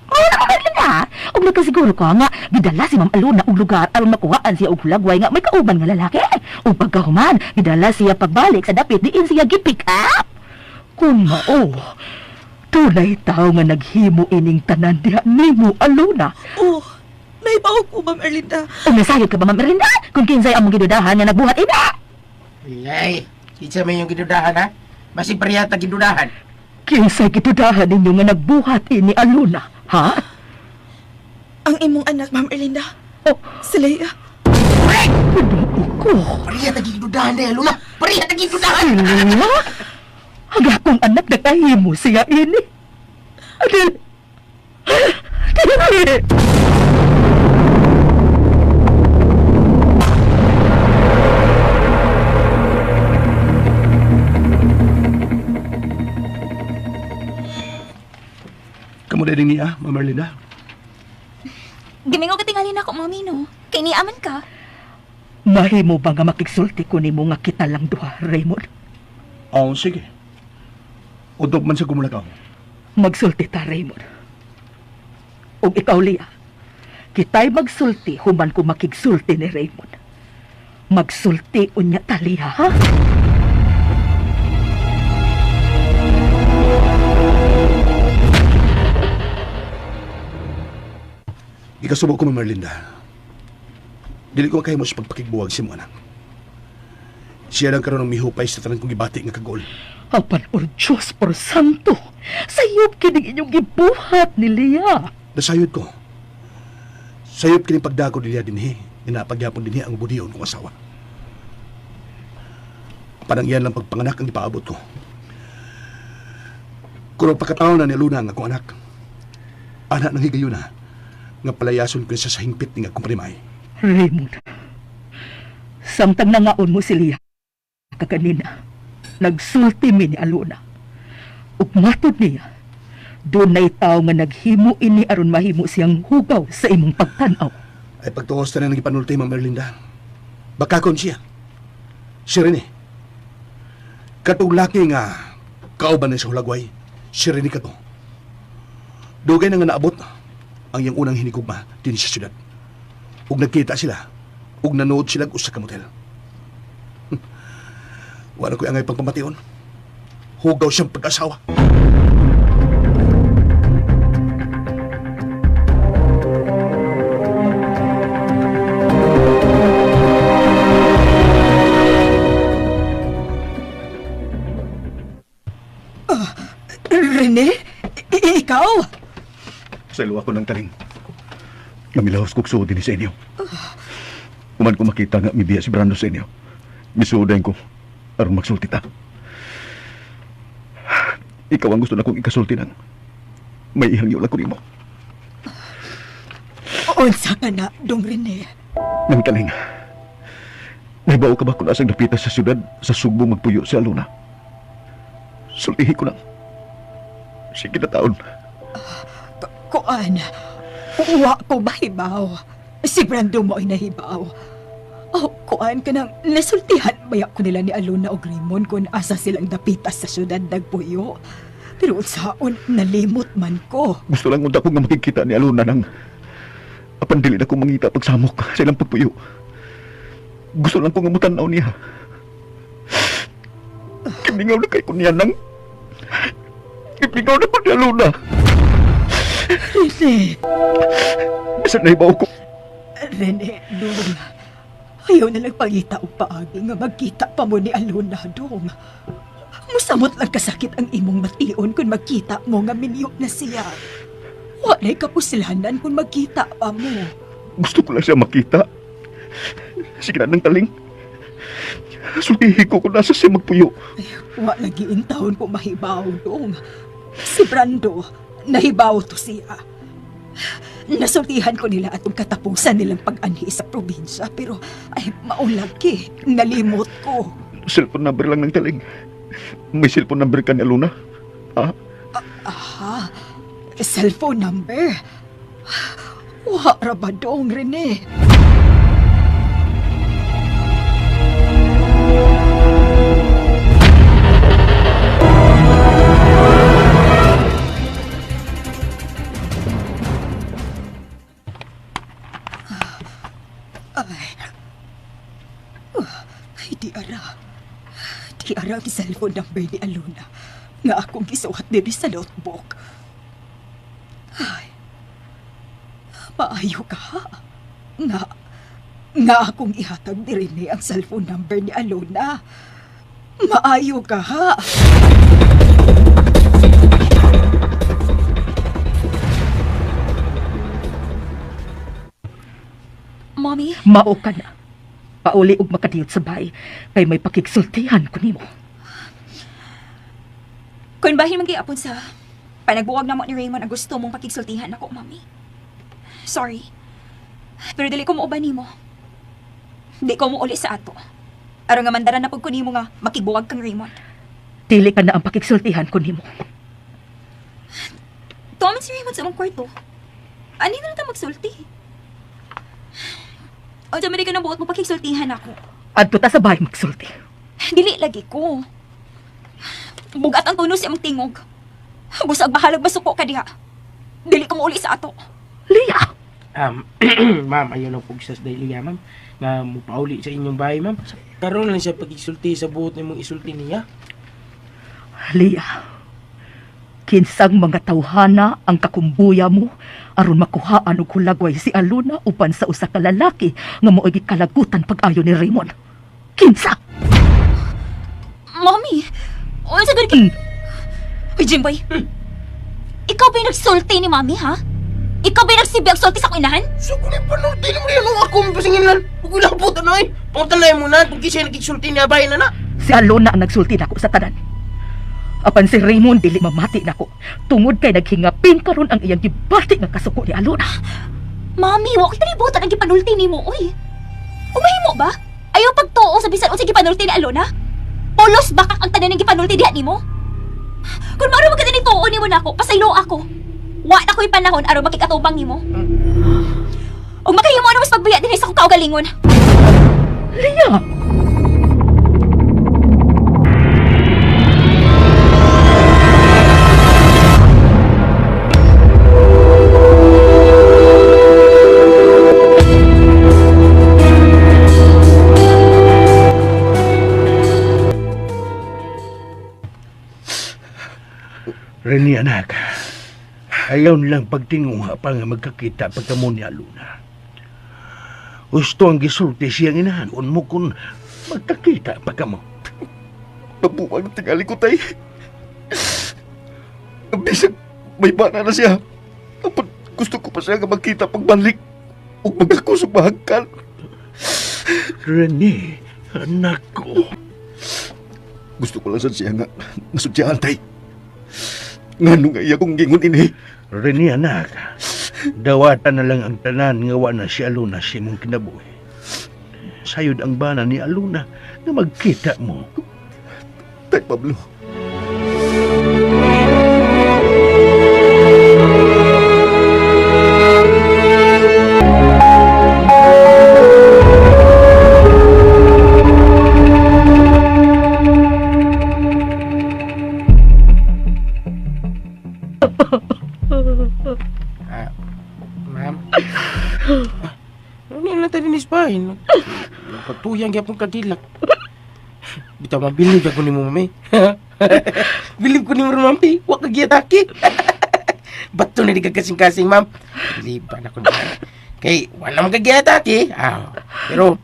Oo na, Ma'am Erlinda. Og nagkasiguro ka nga, gidala si Ma'am Aluna og lugar aron makuhaan siya og hulagway nga may kauban nga lalaki. Og pagkahuman, gidala siya pagbalik sa dapit diin siya gi-pick up. Kung mao, tunay tao nga naghimo ining tanan diha nimo, Aluna. Oh, naibaw ko, Ma'am Erlinda. Og nasayod ka ba, Ma'am Erlinda? Kung kinsay among gidudahan nga nagbuhat ina. Ay, kitsa may yung gidudahan ha? Basi pariyata gidudahan. Kinsay gitudahan ninyo nga nagbuhat ini, Aluna, ha? Ang imong anak, Ma'am Erlinda. Si Leia. Ko. Pariyata gidudahan dahil Luna. Pariyata gidudahan. Sila? Haga kong anak na kahimo siya ini. Adil. Dili. Kamu na din niya, Ma'am Erlinda. Gimingo ka tingali na ako, mami, no? Kay niaman ka. Mahimo ba nga makigsulti ko nimo nga kita lang duha, Raymond? Oo, sige. Udog man sa kumulakaw. Magsulti ta, Raymond. O ikaw, Lia. Kita'y magsulti human ko makigsulti ni Raymond. Magsulti unya ta, Lia, ha? Ikasubo ko, Ma'am Merlinda. Dili ko makahimo sa pagpakigbuwag si mo anak. Siya lang karon ang mihupay sa tanan kong gibati nga kagol. Apan por Diyos por Santo, sayop kining inyong gibuhat ni Lia. Nasayod ko. Sayop kining pagdako nila dinhi, inapagyapon dinhi ang budiyon kong asawa. Panangyan lang pagpanganak ang ipaabot ko. Kung pagkataon na ni Luna ang akong anak, anak ng higayon na, nga palayason ko siya sa hingpit ni nga kumprimay. Raymond, samtang nangaon mo si Lia, kaganina, nagsulti mi ni Aluna. Ug matod niya, doon na itaw nga naghimo ini aron mahimo siyang hugaw sa imong pagtanaw. Ay pagtuos na nang ipanulti, Ma'am Merlinda. Bakakon siya. Siya rin eh. Katong laki nga kauban na sa hulagway, siya rin kato. Dugay na nga naabot ang iyang unang hinigugma din sa syudad. Ug nagkita sila, ug nanood sila usa ka motel. Wala ko angay pagpamation. Hugaw siyang pag-asawa. Rene? Ikaw? Sa ilo ako ng taling. Namilahos kong suod din sa inyo. Kuman ko makita nga mibiya si Brando sa inyo. Misuodahin ko aron magsulti ta. Ikaw ang gusto na kong ikasulti ng may ihangyo lang ko nimo. Unsa ka na, Dong Rene? Nang taling. Nahibaw ka ba kung asang napita sa syudad sa sugbo magpuyo si Aluna? Sultihi ko lang. Sige na taon. Kuan, uwa ko mahibaw. Si Brando mo ay nahibaw. Oh, kuan ka nang nasultihan baya ko nila ni Aluna o Raymond kung asa silang dapitas sa syudad nagpuyo. Pero unsaon nalimot man ko. Gusto lang unta ko nga makikita ni Aluna nang apan dili na ko mangita pagsamok sa ilang pagpuyo. Gusto lang ko nga mutanaw niya. Kabingaw na kay ko niya nang kabingaw na ko ni Aluna. Rene. Bisa na ibaw ko. Rene, Dong. Ayaw na lang pangita o paagi nga magkita pa mo ni Aluna, Dong. Musamot lang kasakit ang imong mation kung magkita mo nga minyo na siya. Walay kapusilanan kung magkita pa mo. Gusto ko lang siya makita. Sige na nang taling. Sultihi ko kung nasa siya magpuyo. Wala giintahon ko mahibaw, Dong. Si Brando, nahibaw to siya. Nasultihan ko nila atong katapusan nilang pag-anhi sa probinsya, pero ay maulagi, nalimot ko. Cellphone number lang ng taling. May cellphone number ka ni Aluna? Ha? Aha, cellphone number. Wala ba, Dong Rene? Di ara ang cellphone number ni Aluna nga akong gisuhat diri sa notebook. Ay, maayo ka ha? Nga akong ihatag diri ni ang cellphone number ni Aluna. Maayo ka ha? Mommy? Mao ka na. Pauli og makadiyot sa bay, kay may pakigsultihan ko nimo. Kung bahin mag-iapon sa panagbuwag na mo ni Raymond ang gusto mong pakigsultihan ako, Mommy. Sorry. Pero dili ko mo uban nimo. Di ko mo uli sa ato. Aron nga mandaran na pag ko nimo nga makigbuwag kang Raymond. Dili ka na ang pakigsultihan ko nimo. Tuwaman si Raymond sa mong kwarto. Ani na lang ta magsulti. O dyan, ka na buot mo pakigsultihan ako. Adto ta sa bahay magsulti. Dili lagi ko. Bugat ang tunos sa mong tingog. Busag bahalag basuko ka diha. Dili ko mauli sa ato. Lia! Ma'am, ayaw lang pugsas dahil Lia, ma'am. Nga mupauli sa inyong bahay, ma'am. Karoon lang siya pag-isulti sa buot ni mong isulti niya. Lia, Kinsang mga tawhana ang kakumbuya mo aron makuhaan og hulagway si Aluna upan sa usa ka lalaki nga mo'y gikalagutan pag-ayo ni Raymond. Kinsa? Mommy! O, sa ganun Uy, Jimboy! Ikaw ba yung nagsulti ni Mami, ha? Ikaw ba yung nagsibiyag sulti sa kuinahan? So, kung ipanulti naman yan ako mapasinginan. Huwag ko lang puta na eh. Pangutanay mo na, kung kisay nagkisulti niya bahay na na. Si Aluna ang nagsulti nako sa tanan. Apan si Raymond dili mamati nako. Tungod kay naghingapin karon ang iyang gibati nga kasuko ni Aluna. Mami, huwag talibutan ang gipanulti ni mo, uy. Umahimo ba? Ayaw pagtuo sa bisan o sa gipanulti ni Alona? Polos bakak ang tanan ng gipanulti diha ni mo? Kung maaro magkita ni tuo ni mo na ako, pasaylo ako. Wa na ko'y panahon aron makikatubang ni mo. O makahimo na mas pagbaya din sa akong kaugalingon. Lia! Reni anak, ayaw nilang pagtinguha pa nga magkakita pagkamo ni Aluna. Gusto ang gisulti siyang inahanon mo kung magkakita pagkamo. Nabuwag na tingali ko, tay. Bisag may bana na siya. Dapat gusto ko pa siya nga magkita pagbalik o magkako sa bahagkan. Reni, anak ko. Gusto ko lang sa siya nga nasudyaan, tay. Nga nung iya kong gingon ini. Reni anak, dawatan na lang ang tanan nga wa na si Aluna si mong kinabuhi. Sayod ang bana ni Aluna na magkita mo. Tay Pablo. Ma'am? Ano na tayo ni Spy? Pagtuyang kaya pong kadilak. Bitaw, mabilib ako ni mo, mami. Bilib ko ni mo, mami. Huwag kagiyatake. Bato na di kagkasing-kasing, ma'am. Biliban ako na. Kay, wala naman kagiyatake. Pero,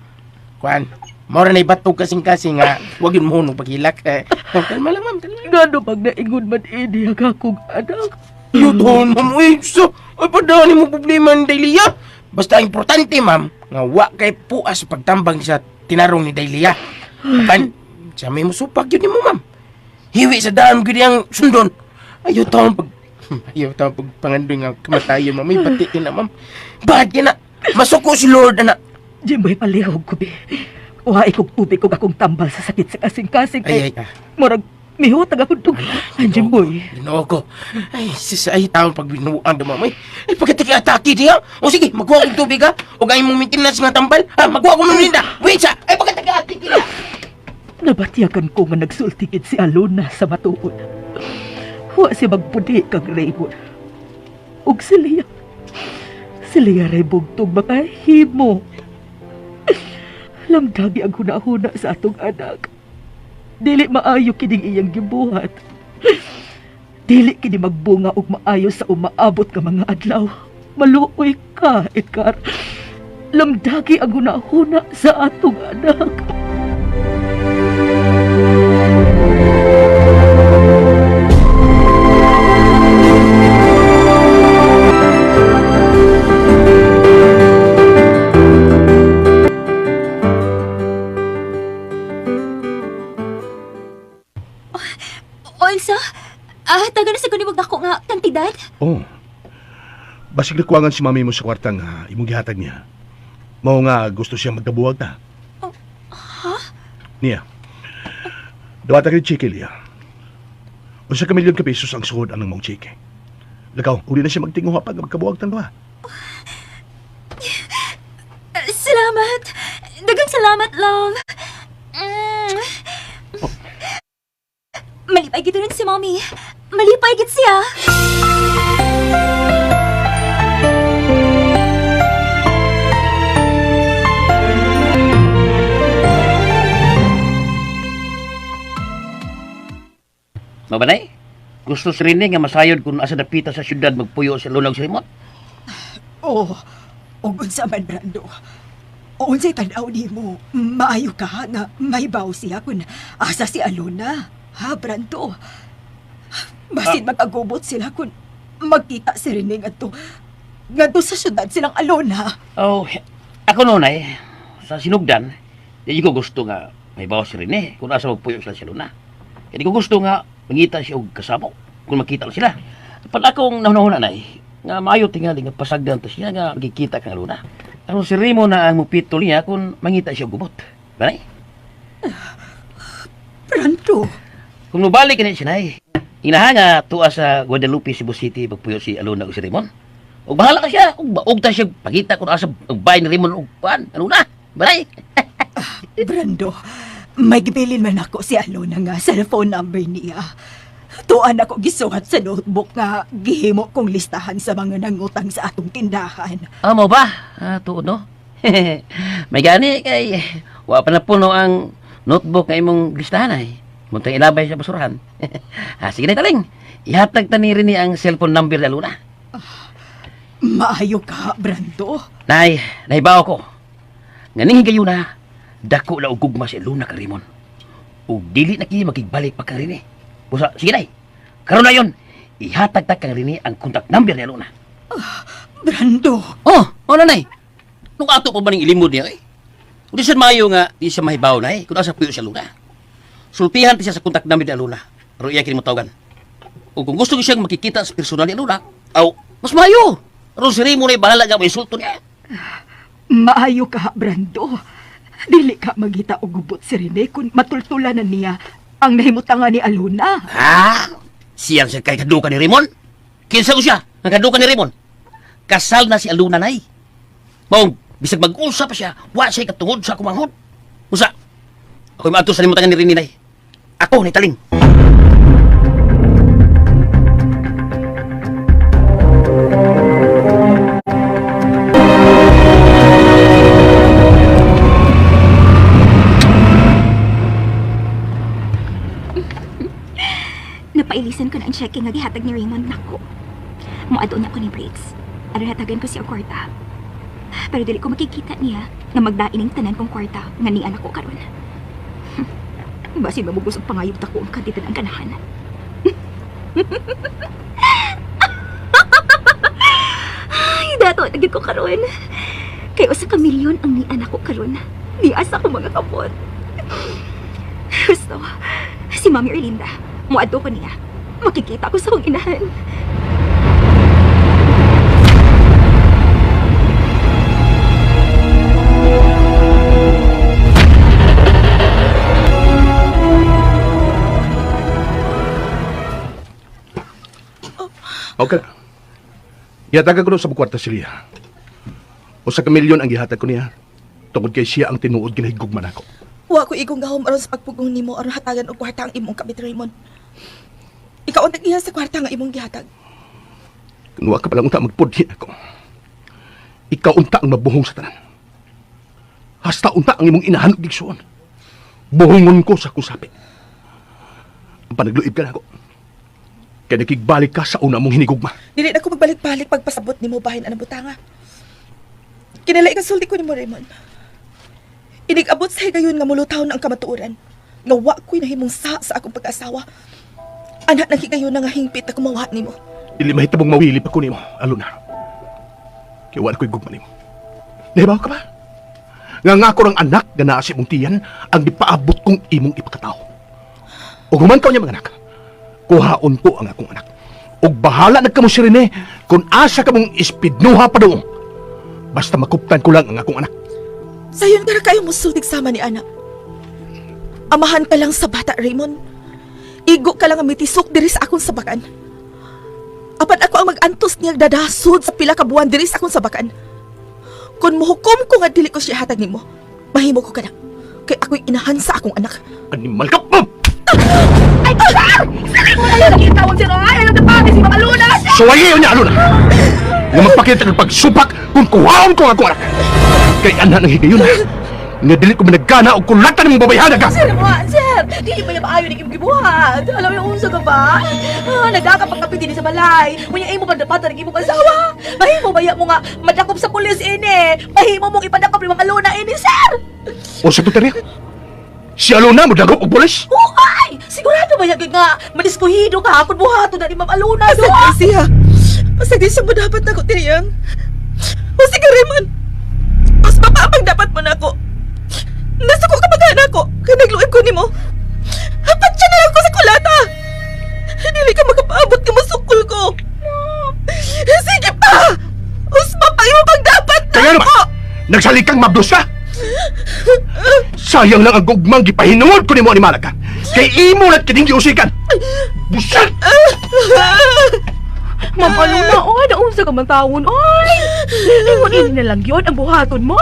kuhan, maura na ibatog kasing-kasing nga. Huwag yun mo nung paghilak. Kalma lang, ma'am. Kalma lang. Ngano bang naingon man ini ang akong anak? Yun, ma'am. Uy, so, ay padani mo problema ni Dahlia. Basta ang importante, ma'am, nga wa kay puas sa pagtambang sa tinarong ni Dahlia. Kan, sa may musupag yun mo, ma'am. Hiwi sa daan gudi ang sundon. Ayaw taon pagpangandoy nga kamatayon, ma'am. May bati ka na, ma'am. Bahad ka na. Masuko si Lord, anak. Jimboy, palihog ko, be. Uha ikog tubig kung akong tambal sa sakit sa kasing-kasing. Ay. Murag, mihutag ako dug. Ay, Jimboy. Ginoo ko. Ay, sisay taon pag binuang da, ma'am. Ay, pagkatiki-atake diya. O sige, magkuha kong tubig, ha? O gayong mong maintenance nga tambal. Ha, magkuha kong maminda. Wait, siya. Ay, pagkatiki-atake diya. Nabatiyagan ko nga nagsultigid si Aluna sa matuod. Wa si magbudi kag Raymond. Ug si Lia ray bugtog makahimo. Lamdagi ang hunahuna sa atong anak. Dili maayo kining iyang gibuhat. Dili kini magbunga ug maayo sa umaabot nga mga adlaw. Maluoy ka, Edgar. Lamdagi ang hunahuna sa atong anak. Olsa, taga na sa kunimog ako nga kantidad. Oh. Basig nakuwangan si mami mo sa kwartang imong gihatag niya. Mao nga gusto siya magkabuwag na. Ha? Niya. Dawata kay chike Lia. Usa ka milyon ka pesos ang suhod anang mong chike. Lakaw, uli na siya magtinguha pag magkabuwag tan ba? Salamat. Dagang salamat, love. Malipay gito rin si Mommy. Malipay git siya. Mabanay? gusto si Rene nga masayod kung asa dapita sa syudad magpuyo si Aluna ug si Raymond. Oh, ug unsa man Brando. O unsay tan-aw nimo? Maayo ka nga may baw siya kun asa si Alona. Ha, Brando? Basin magagubot sila kun magkita si Rene ngadto sa syudad silang Alona. Oh, ako nunay, sa sinugdan, di ko gusto nga may bawas si Rene kung asa magpuyo sila si Aluna. Hindi ko gusto nga mangita siya og kasamo kung makita lang sila. Pag akong naunahuna na nga maayo tingali nga pasagdan ta siya nga magkikita kang Aluna. Pero si Remo na ang mupito niya kung mangita siya og gubot. Banay? Brando? Kung nubalik ka na siya nay, inaha nga tuwa sa Guadalupe, Cebu City magpuyo si Aluna o si Raymond. O bahala ka siya, kung baog ta siya pagkita kung asa ang bahay ni Raymond o paan, Aluna, balay. Brando, may gibilin man ako si Alona nga cellphone number niya. Tuan ako gisuhat sa notebook nga gihimo kong listahan sa mga nangutang sa atong tindahan. Mo ba? Tuod no? May gani kay wa pa na puno ang notebook nga imong listahan ay. Muntang ilabay sa basurahan. Sige na taling. Ihatag ta ni Rene ang cellphone number ni Aluna. Maayo ka, Brando. Nay, nahibaw ko. Nganing higayon na, dako na ugugma si Aluna ka Raymond. Ug dili na kiyo makigbalik pa kang Rene. Busa, sige nay. Karon na yon, ihatag ta kang Rene ang contact number ni Aluna. Brando. Oh, ano nay? Nung ato pa ba ning ilimod niya eh? Kung di siya mayo nga, di siya mahibaw na eh, kung asa puyo si Aluna. Sultihan ti siya sa contact number ni Aluna. Pero iya kini mo tawagan. O kung gusto ko siyang makikita sa personal ni Aluna, aw, mas mayo. Pero si Remo na bahala nga may sulto niya. Maayo ka, Brando. Dili ka magita og gubot si Rene kung matultulanan niya ang nahimutangan ni Aluna. Siyang siya kay kaduka ni Raymond? Kinsa ko siya, ang kaduka ni Raymond? Kasal na si Aluna na Maong, bisag mag-usap pa siya, wa siya katungod sa kumanghod. Musa, ako'y maato sa limutangan ni Rene nay. Ako, ni Taling. Napailisan ko na ang checking nga gihatag ni Raymond nako. Muadto niya ko ni Briggs. Ano natagan ko siya kwarta. Pero dili ko makikita niya nga magdain ang tanan kong kwarta nga ni anak ko karon. Basi mabugos ang pangayog ta ko ang kantitan ang ganahan. Ay, dato nagid ko karon. Kay usa ka milyon ang ni anak ko karon. Di asa ko mga kapot. Gusto, si Mami Erlinda. Muadto ko niya. Makikita ko sa kong inahan. Okay. Ihatagan ko na sa kwarta si Lia. O sa kamilyon ang gihatag ko niya. Tungod kay siya ang tinuod ginahigugman ako. Wa ko igong gahom aron sa pagpugong nimo aron hatagan og kwarta ang imong kabit Raymond. Ikaw ang tag-iya sa kwarta nga imong gihatag. Kung wa ka palang unta magpudhi ako. Ikaw unta ang mabuhong sa tanan. Hasta unta ang imong inahan og igsuon. Buhongon ko sa kusapi. Ang panagluib ka na ako. Kaya nakigbalik ka sa una mong hinigugma. Dili na ko magbalik-balik pagpasabot nimo bahin anang butanga. Kinalay ka sulti ko nimo Raymond. Inig-abot sa higayon nga mulutaw na ang kamatuoran. Nga wa ko'y nahimong sa akong pag-asawa. Anak na higayon na nga hingpit na kumawat nimo. Dili mahitabong mawili pa ko nimo, Aluna. Kaya wala ko'y gugma nimo. Nahibaw ka ba? Nga nga ko ng anak nga naa si mong tiyan ang dipaabot kong imong ipakatao. O human ka niya mga anak, kuhaon ko ang akong anak. O bahala nagkamo si Rene kung asa ka mong ispidnuha pa doon. Basta makuptan ko lang ang akong anak. Sayon ka kayo musultig sama ni anak. Amahan ka lang sa bata, Raymond. Igo ka lang ang mitisok diri sa akong sabakan. Apan ako ang mag-antos niya dadasod sa pila ka buwan diri sa akong sabakan. Kung muhukom ko nga dili ko siya hatag nimo, mahimo ko ka na. Kay ako'y inahan sa akong anak. Animal ka pa! Ay, sir! Sir, mo na nakita mo si Roy! Ayaw na si Mama Luna! Suwayaw niya, Aluna! Nga magpakita ng pagsupak kung kuhaon ko ang akong anak. Kay anak ng higayon na. Nga dili ko managana o kulatan mong babayhana ka! Sir, sir! Dili ba yung maayo na gibuhat? Alam mo yung unsa ka ba? Nagkakapagkapit din sa balay. Kunya imo ba dapat na imong asawa? Mahimo ba mo nga madakop sa pulis ini? Mahimo mong ipadakop ni Ma'am Aluna ini, sir! O sa tutarya? Si Aluna mo dagop og pulis? Ay! Sigurado ba yung nga madiskuhido ka kung buhato na ni Ma'am Aluna, do? Pasag siya. Pasag di siya mo dapat na ko, Tiriyang. O sige, Raymond. Mas mapapag dapat mo na ako. Nasa ko kapag ko. Kaya nagluib ko ni mo. Hapat siya na lang ko sa kulata. Hindi ka makapaabot ka masukol ko. Sige pa! Usma pa yung pag dapat na Kaya ako! naman! Nagsalikang mabdos ka! Sayang lang ang gugmang gipahinungod ko ni mo ni Malaga. Kay imo na kining giusikan. Busan! Ma'am Aluna, oy, naunsa ka man taon, oy! Ingon ini na lang yun ang buhaton mo.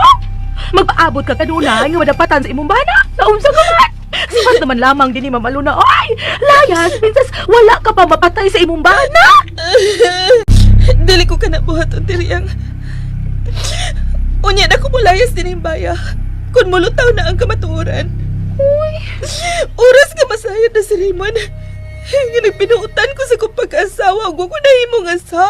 Magpaabot ka kanuna, nga madapatan sa imong bana. Naunsa ka man. Sipat naman lamang din ni Ma'am Aluna, oy! Layas, minsan wala ka pa mapatay sa imong bana. Dili ko ka na buhaton, Tiriyang. Unya na ko mulayas din yung baya. Kung mulutaw na ang kamatuoran. Uy! Oras ka masayad na si Raymond. Nga nagpinuutan ko sa kong pag-asawa. Huwag ko na himo nga sa.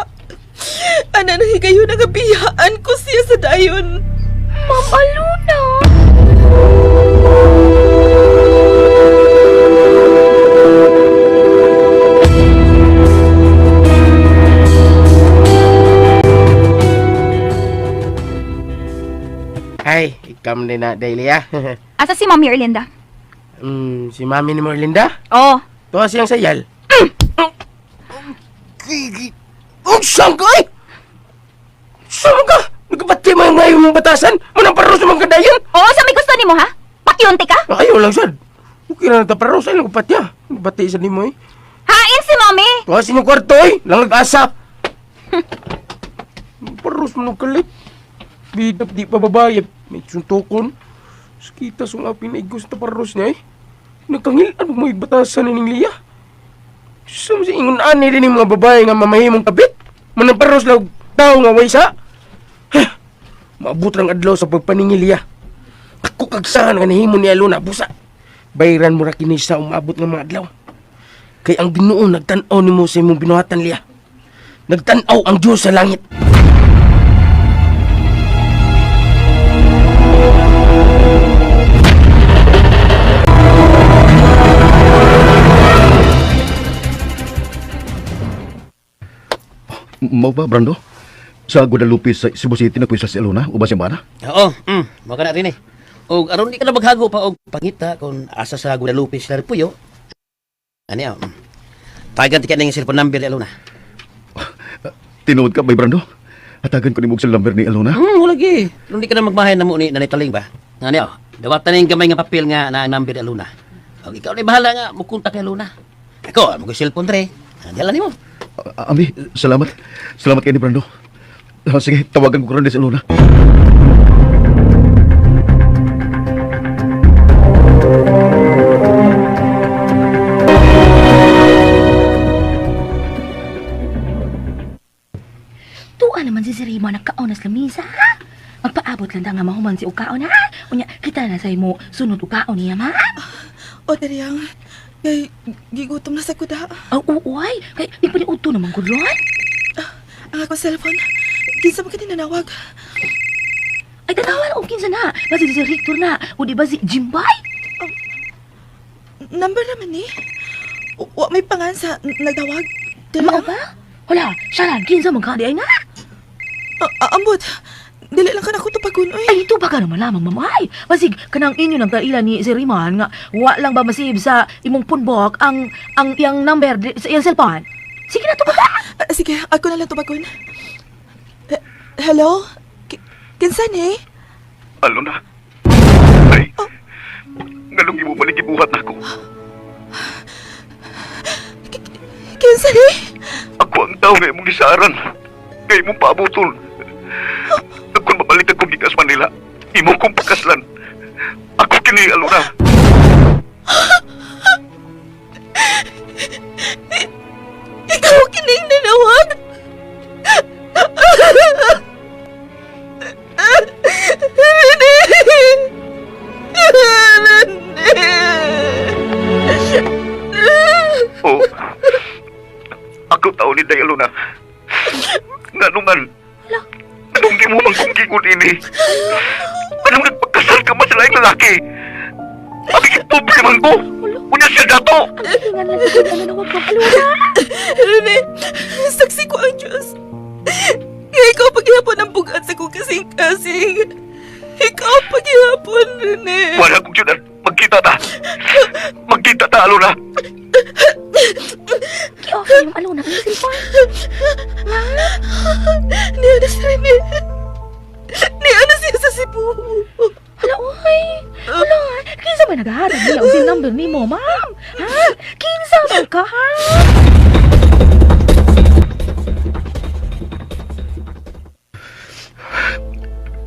Ana na higayon ang abiyaan ko siya sa dayon. Ma'am Aluna! Ay, ikam din na, Dahlia. Asa si Mami Erlinda? Si Mami ni Merlinda? Oo. Tuwa siyang sayal. Saan ka eh? Saan ka? Nagpati mo yung ngayon mong batasan? Manang paros naman kadayan? Oo, sa may gusto ni mo, ha? Pakyunti ka? Ayaw lang, sad. Okay na nagtaparos. Ay, nagpati ah. Nagpati sa ni mo eh. Hain si Mami! Tuwa sinyong kwarto eh. Lang nag-asap. Paros mo nang kalit. Bidap di pa babayad. May suntukon. Kita sung apin ay gusto paros niya eh. Nagkangilan mo batasan ni Liya. Sum si ingon ani rin yung mga babae nga mamahimong kabit. Manang paros lang tao nga waysa. Maabot lang adlaw sa pagpaningil Liya. Ako kagsahan nga nahimo ni Aluna busa. Bayran mo ra kini sa umabot nga mga adlaw. Kay ang Ginoo nagtan-aw nimo sa imong binuhatan Liya. Nagtan-aw ang Dios sa langit. Mau ba, Brando? Sa Guadalupe sa Cebu City na kuisa si Aluna, uba siya bana? Oo, maka na rin eh. O aron di ka na maghago pa og pangita kung asa sa Guadalupe sila Puyo. Ani ah. Tagan ti ka ning cellphone number ni Aluna. Tinuod ka ba, Brando? Hatagan ko ni mong cell number ni Aluna? Wala gi. Aron di ka na magbahay na mo ni Nanay Taling ba? Ani ah. Dawatan ning gamay nga papel nga na ang number ni Aluna. Og ikaw ni bahala nga mo kontak ni Aluna. Ako, mo cellphone tre. Diala nimo. Ami, salamat. Salamat kayo ni Brando. Sige, tawagan ko rin si Aluna. Tuwa naman si Raymond nagkaon na sa lamisa, ha? Magpaabot lang nga mahuman si Ukaon, ha? Unya, kita na sa'yo mo sunod Ukaon niya, ma? O, Tiriyang. Kay, gigutom na sa kuda. Uy, kay di pa ni uto naman gulon. Ang akong cellphone. Kinsa mo ka ninanawag? Ay, tatawa na kinsa na. Basi si Rector na. O di ba si Jimbay? Number naman ni. Wa may pangan sa nagtawag. Mao ba? Wala, siya lang. Kinsa magkadi ay na. Ambot. Dili lang ka na ko tupagun, oy. Ay, ito ba ka naman lamang, mamay? Basig, kanang inyo ng kaila ni si Riman nga, wa lang ba masib sa imong punbok ang iyang number sa iyang cellphone? Sige na, ito ba ka? Sige, ako na lang tupagun. Hello? Kinsa ni? Aluna. Ay. Ngalong mo balik ibuhat na ako. Kinsa ni? Ako ang tao nga imong gisaran. Kay imong paabutol. Kung mabalik akong gikas Manila, imo kong pakaslan. Ako kini, Aluna. Ikaw kining ninawag? Oh, ako tao ni Day Aluna. Nanungan. Anong di mo manggunggingon ini? Anong nagpagkasal ka man sa laing lalaki? Abigit problema ko. Unya siya dato. Alingan lang yun, ano na wag kang Aluna. Rene, saksi ko ang Diyos. Nga ikaw paghihapon ang bugat sa kong kasing-kasing. Ikaw paghihapon, Rene. Wala kong syudan. Magkita ta. Magkita ta, Aluna. Ki-offer yung Aluna kang cellphone. Niya na si Rene. Niya na siya sa Cebu. Hala, uy. Hala, kinsa ba naghaharap niya o sin number ni mo, ma'am? Ha? Kinsa ba ka, ha?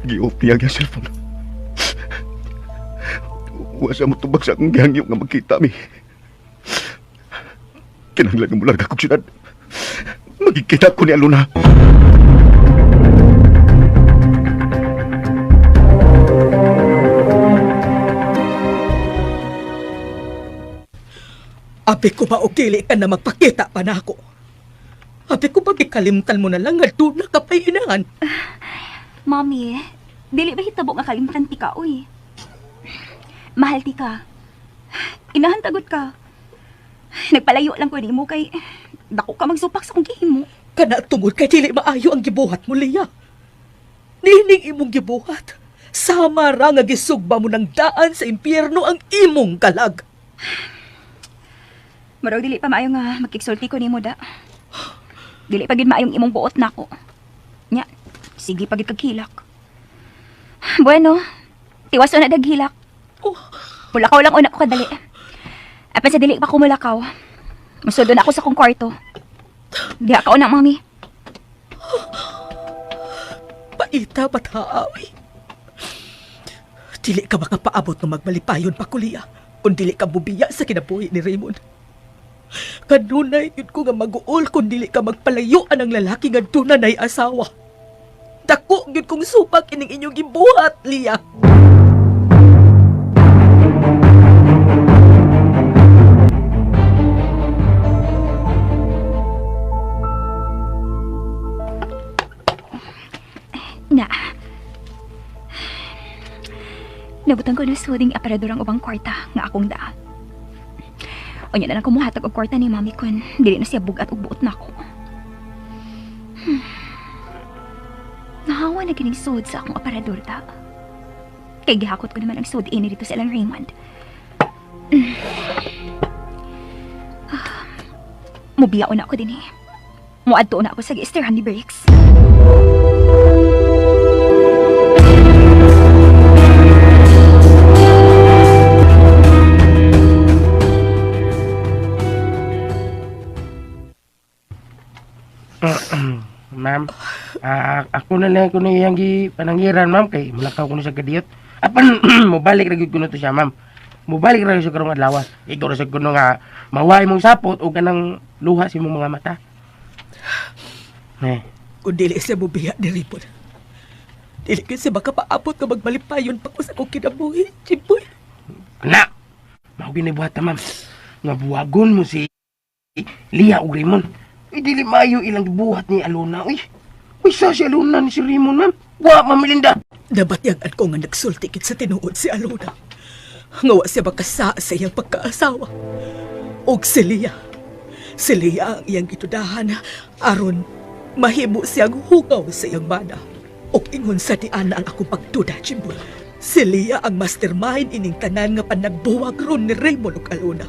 Gi-off niya ang cellphone. Wasa mo tubag sa akong gihangyo nga magkita mi. Kinahanglan mo larga kong syudad. Magkikita ko ni Aluna. Abi ko ba o dili ka na magpakita pa na ako? Abi ko ba gikalimtan mo na lang nga doon na kapay inahan? Mami, dili ba hitabo nga kalimtan ti ka, uy? Mahal ti ka. Inahan tagot ka. Nagpalayo lang ko ni mo kay dako ka magsupak sa kong gihimo. Kana tungod kay dili maayo ang gibuhat mo, Lia. Nining imong gibuhat. Sama ra nga gisugba mo ng daan sa impyerno ang imong kalag. Murag dili pa maayo nga magkiksulti ko nimo da. Dili pa gid maayong imong buot nako. Nya, sige pa gid kagilak. Bueno, tiwas na daghilak. Mulakaw lang una ko kadali. Apan sa dili pa ko mulakaw. Musudo na ako sa kong kwarto. Diha ka una, mami. Paita pataawi. Dili ka makapaabot ng magmalipayon pa, Kuliya, kung dili ka bubiya sa kinabuhi ni Raymond. Kanunay yun ko nga mag-uol kung dili ka magpalayuan ang lalaki nga dunay asawa. Dako yun kong supak ining inyong gibuhat, Lia. Na. Nabutan ko na suding aparador ang ubang kwarta nga akong daan. O niya na lang kumuhatag og kwarta ni mami kun dili na siya bugat og buot nako. Nahawa na gining sud sa akong aparador ta. Kay gihakot ko naman ang sud ini dito sa ilang Raymond. Mubiyaon na ako din eh. Muadto na ako sa giistirhan ni Briggs. Ma'am, ako na lang ko na iyang pananggiran, ma'am, kay mulakaw ko na sa kadiyot. Apan, mubalik na ko na to siya, ma'am. Mubalik na sa karong adlaw. Ikaw na sa kuno nga, maway mong sapot o kanang luha si mong mga mata. Kung dili siya bubiya ni Ripon, dili ka siya makapaabot ka magmalipayon pa ko sa kong kinabuhi, Jimboy. Na! Mao ginibuhat ma'am. Nga buwagon mo si Lia o Raymond. Dili maayo ilang gibuhat ni Aluna. Uy, sa si Aluna ni si Raymond, ma'am. Wa, Ma'am Melinda. Nabatyagan ko nga nagsultikit sa tinuod si Aluna. Ngawa siya magkasa sa iyang pagkaasawa. Og si Lia. Si Lia ang iyang gitudahan aron mahimo siyang hugaw sa iyang bana. Og ingon sa dian ang akong pagduda, Jimboy. Si Lia ang mastermind ining tanan nga panagbuwag ron ni Raymond ug Aluna.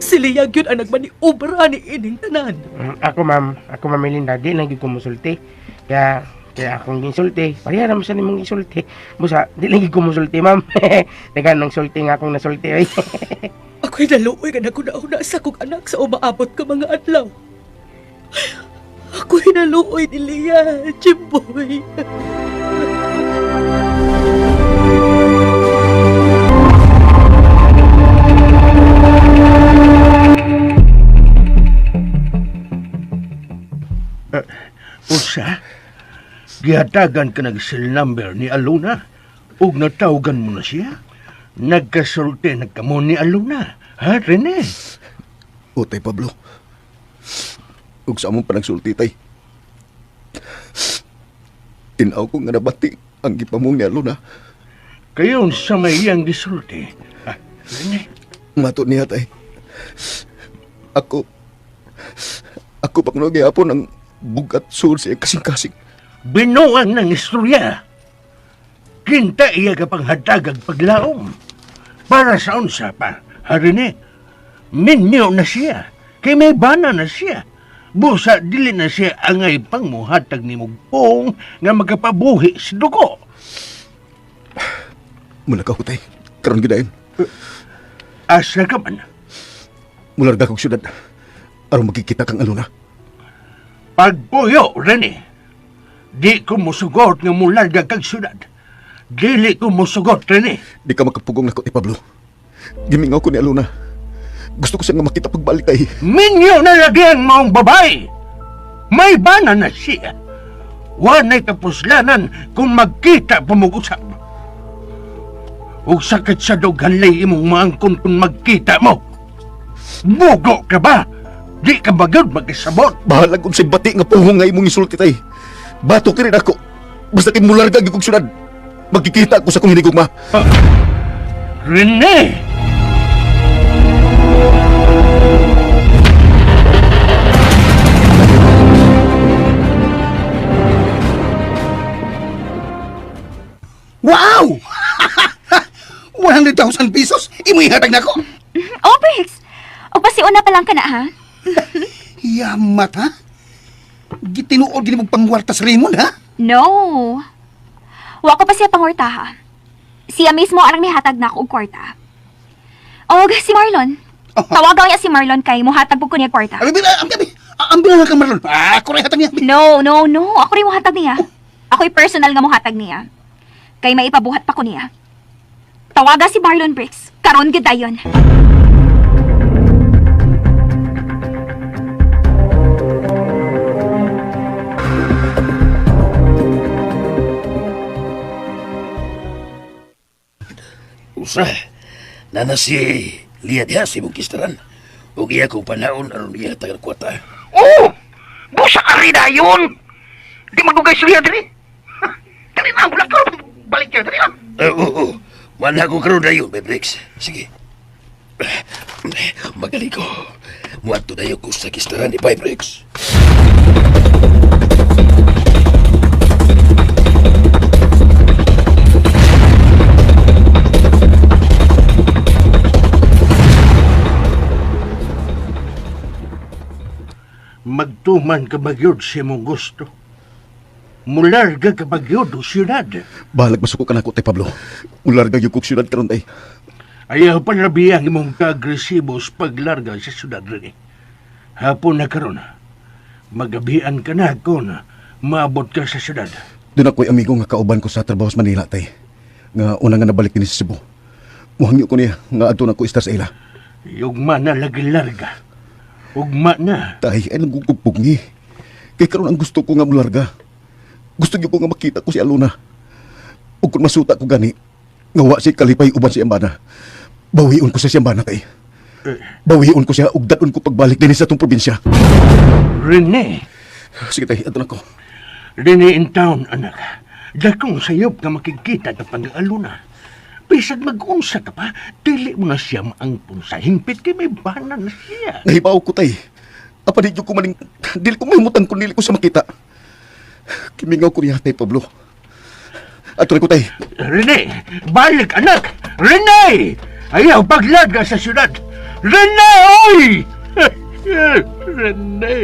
Si Lia gyud ang nagmaniobra ni ining tanan. Ako, Ma'am Melinda, di lang gyud ko musulti. Kaya akong ginsulti, parehara mo sa nimong isulti. Busa, di lang gyud ko musulti, Ma'am. Dagan ng sulti nga akong nasulti, ay. Ako'y naluoy ka na kuna-una sa kong anak sa umaabot ka mga adlaw. Ako'y naluoy ni Lia, Jimboy. Usa, gihatagan ka nag-cell number ni Aluna ug natawagan mo na siya. Nagkasulti nagkamo ni Aluna. Ha, Rene? O tay Pablo. Ug sa among panagsulti tay. Tinaw ko nga nabati ang gipamong ni Aluna. Kayon sa may iyang gisulti. Rene, Mato niya tay. Ako pang nagyapon ang bugat sul sa iyang kasing-kasing. binuang ng istorya. Kinta iya ka pang hatagag paglaom. Para sa unsa pa, Rene, minyo na siya. Kay may bana na siya. Busa, dili na siya angay pang muhatag ni Mugpong nga magkapabuhi sa dugo. Mula ka hutay. Karon gidayon. Asa ka man? Mularga kong syudad. Aron magkikita kang Aluna. Pagpuyo, Rene. Di ko musugot nga mularga kag syudad. Dili ko musugot, Rene. Di ka makapugong na ko, Pablo. Gimingaw ko ni Aluna. Gusto ko siya nga makita pagbalik tay. Minyo na lagi ang maong babae. May bana na siya. Wanay kapuslanan kung magkita pumag-usap. Ug sakit sa dughanlay imong maangkon kung magkita mo. Bugo ka ba? Di ka bagod mag-isabot. Bahala kung si bati nga puhong nga imong isulti tay. Bato ka rin ako. Basta kimularga gikong syudad. Magkikita ako sa kong hinigugma. Rene! Wow! 100,000 pesos? Imo ihatag na ko? Oh, Briggs! O pasiuna pa lang ka na, ha? Yamat, ha? Gitinuod gini mong pangwarta sa Raymond, ha? No. Wa ko pa siya pangwarta, ha? Siya mismo arang nihatag na ako og kwarta. O, si Marlon. Tawagan niya si Marlon kay muhatag po ko niya kwarta. Ambil na ka, Marlon. Ako rin hatag niya. No. Ako rin muhatag niya. Ako'y personal nga muhatag niya. Kay maipabuhat pa ko niya. Tawaga si Marlon Briggs. Karon gid dayon. Usa, nana si Lia diha si mong kistaran. Ug iya kong panahon aron iya tagal kwata. Oh! Busa ka rin na yun! Di magugay siya diri. Dali na, wala ka rin. Balik ka, dali na. Oo. Mana ko karon dayon, Bebrix. Sige. Magaling ko. Muadto dayon ko sa kistaran ni Bebrix. Magtuman ka bagyod siya mong gusto. Mularga ka bagyod o syudad. Bahalag masuko ka na ko, tay Pablo. Mularga yung kong syudad karon tay. Ayaw panlabiyang imong ka-agresibo sa paglarga sa syudad rin. Hapon na karon, magabian ka na kung maabot ka sa syudad. Doon ako'y amigo nga kauban ko sa trabaho sa Manila, tay. Nga una nga nabalik din sa Cebu. Muhangyo ko niya nga adto na ko istar sa ila. Yugma na lagi larga. Ugma na. Tay, ay nagugugpog ni. Kay karon ang gusto ko nga mularga. Gusto niyo ko nga makita ko si Aluna. O kung masuta ko gani, nga wa si kalipay uban si Ambana. Bawion ko sa siyambana, tay. Bawion ko siya, ugdaton ko pagbalik din sa itong probinsya. Rene. Sige tay, ato na ko. Rene in town, anak. Dakong sayop ka makikita na pang-Aluna. Bisag mag-unsa ka pa, dili mo na siya maangpon sa hingpit kay may bana na siya. Nahibaw ko, tay. Apa di ko maning, dili ko mahimutan kung dili ko sa makita. Kimingaw ko niya, tay Pablo. Ato na ko, tay. Rene, balik anak! Rene! Ayaw paglaga sa syudad! Rene, oy! Rene!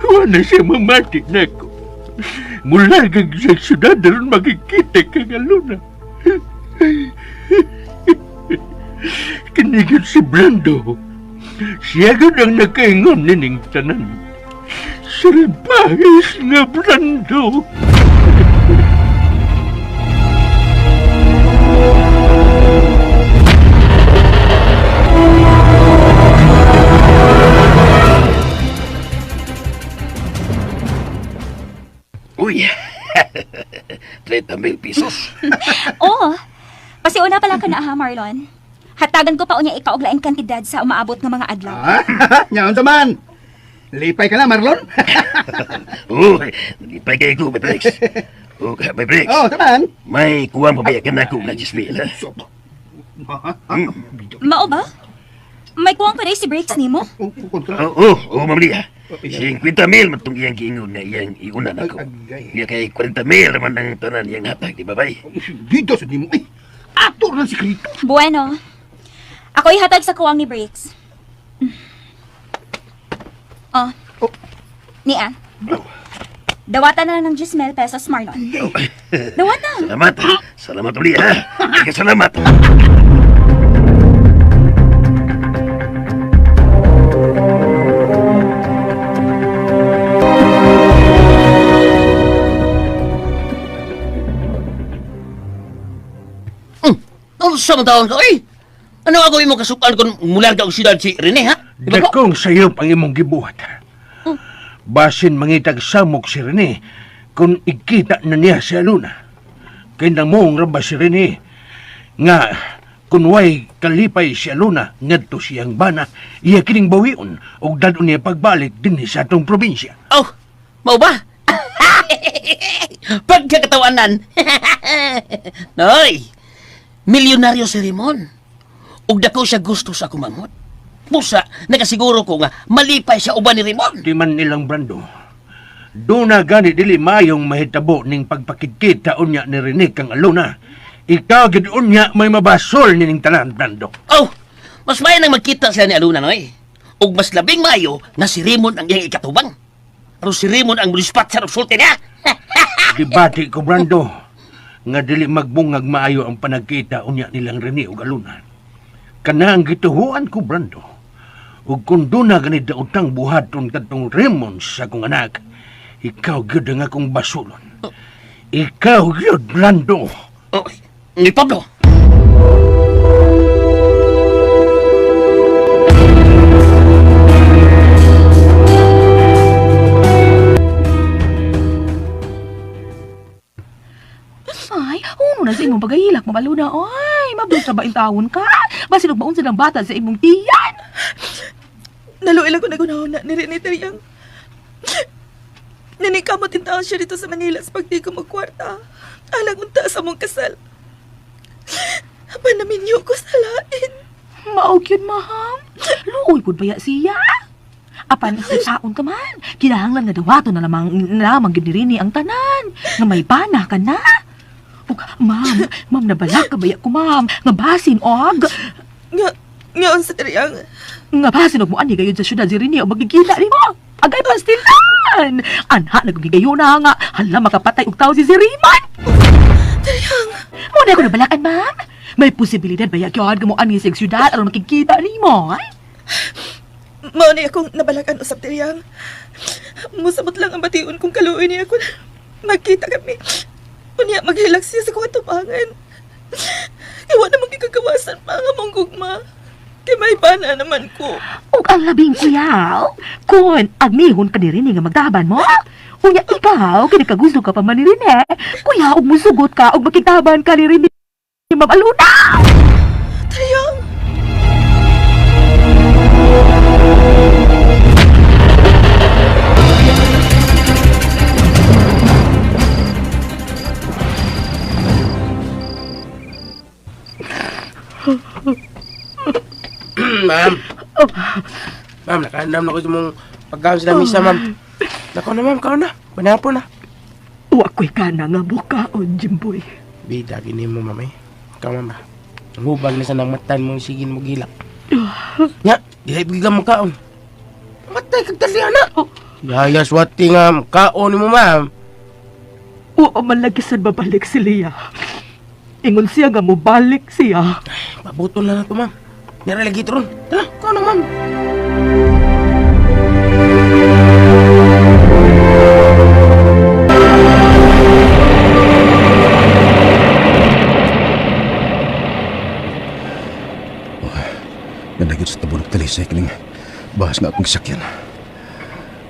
Wala siya mamati na ko. Mula kang sa syudad naroon makikita kang Aluna. Kinigil si Brando. Siya gud ang nakaingon nining tanan. Salbahis nga Brando. Uy, 30,000 pesos. Oo. Pasiuna pa lang ka na, ha, Marlon? Hatagan ko pa unya ikaw og laing kantidad sa umaabot nga mga adlaw. Nyaon taman. Lipay ka na, Marlon. Oh, lipay kayo ko, Brex. Oh, may Brex. Oh, taman. May kuwang pabayakan ako ng Gismil. Mao ba? May kuwang pa rin si Breaks nimo? Oo, Ma'am Lia. 50 mil matong iyang giingon na iyang iunan ako. Iya kay 40 mil naman ang tanan iyang hatag, di ba bay? Dito sa nimo. Ay, ato lang si Krito. Bueno. Ako ihatag sa kuwang ni Breaks. Oh. Nian. Dawatan na ng 10,000 pesos, Marlon. Dawatan. Salamat. Salamat uli, ha? Salamat. Ano sa mga taon ka, oy? Ano ako yung kasukan kung mula ka og siyudad si Rene, ha? Dakong sayop ang imong gibuhat. Basin mangitag samok si Rene kung ikita na niya si Aluna. Kaya nang mong raba si Rene nga kung way kalipay si Aluna ngadto siyang bana, iya kining bawion o dadon niya pagbalik din sa atong probinsya. Oh, mau ba? Pagkakatawanan. Noy, milyonaryo si Ramon. Ug dako siya gusto sa kumangot. Pusa, nakasiguro ko nga malipay siya uban ni Ramon. Di man nilang Brando. Doon na gani dili mayong mahitabo ning pagpakikita unya ni Rene kang Aluna. Ikaw gid unya may mabasol ning tanan, Brando. Oh, mas mayan ang magkita sila ni Aluna, noy. Ug mas labing mayo na si Ramon ang iyang ikatubang. Pero si Ramon ang mulispat sa sulti niya. Dibati ko, Brando, nga dili magbungag maayo ang panagkita unya nilang Rene ug Aluna. Kana ang gituhuan ko, Brando. Ug kung doon na ganit na utang buhaton katong Ramon sa akong anak, ikaw gyud ang akong basulon. Ikaw gyud, Brando. Oh, ni Pablo. Ay, uno na sa imong pagahilak, mamaluna. Ay, mablos na ba intawon ka? Basin og maunsa ng bata sa imong tiyan. Naluilang ko nagunahon na ni Rene Teriyang. Nanikamot yung taon siya dito sa Manila sa pagdi ko magkwarta. Alang unta sa mong kasal. Panaminyo ko sa lain. Maog yun, maham. Luoy po ba siya? Apan, sa taon ka man. Kinahanglan nga dawato na lamang ginirini ang tanan. Nga may bana ka na. Ug, ma'am, nabalak ka baya ko, ma'am. Nga basin, og. Ngayon sa Teriyang. Nga basin, og mo ani gayon sa syudad si Rini o magkikita ni mo. Agay pastilan. Anha, nagbigayon na nga. Hala, makapatay og tao si Raymond. Teriyang. Muna ako nabalakan, ma'am. May posibilidad ba yakyohan ka mo ani sa syudad aron makikita ni mo, ay? Mao ni akong nabalakan usap Teriyang. Musamot lang ang bation kung kaluoy niya ako. Magkita kami. Unya, maghilak siya sa kuha tubangan. Iwan na magkikagawasan pa nga mong gugma. Kaya may bana naman ko. Ug ang labing kuyaw, kung agnihon ka ni Rene nga magtaban mo, unya ikaw, kinikagusto ka pa man ni Rene, kuya, ug musugot ka, ug makitaban ka ni Rene ni Ma'am Aluna! Teriyang! Ma'am. Ma'am, nakaandam na ko sa mong pagkaon sa lamisa, ma'am. Nako na, ma'am, kaon na. Panapo na. Wakoy ka na nga bukaon, Jimboy. Bida, gini mo, ma'am, eh. Ikaw, ma'am, ba? Ang hubag na sa nang matan mo, sige mo gilak. Nya, di ay bigla mo kaon. Matay kag taliana. Yaya, swati nga, kaon mo, ma'am. Oo, malagisan babalik si Leah. Ingon siya nga mo balik siya. Pabuton na na to, ma'am. Nara lagi ito ron. Tala, kaon na, ma'am. Nanagid sa tabunog talisay kining bahas nga akong sakyan.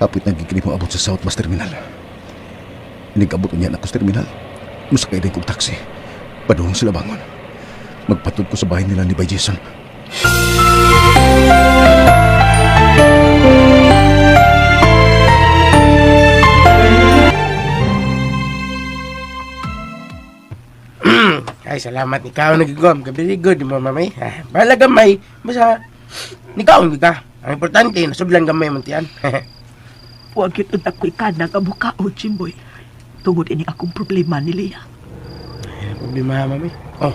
Apit nagkikinig mo abot sa South Bus Terminal. Nag-abot niya na ako sa terminal. Musakay din kong taxi. Padulong sila bangon. Magpatod ko sa bahay nila ni Bay Jason. Ay, salamat ikaw nagigom. Very good mo, mamay. Bahala gamay. Basta, nikaw ka. Ang importante, nasudlan gamay mo tiyan. Huwag yun ako ikana ka mukha o, Jimboy. Tungod ini akong problema ni Lia. Problema, mamay. Oh.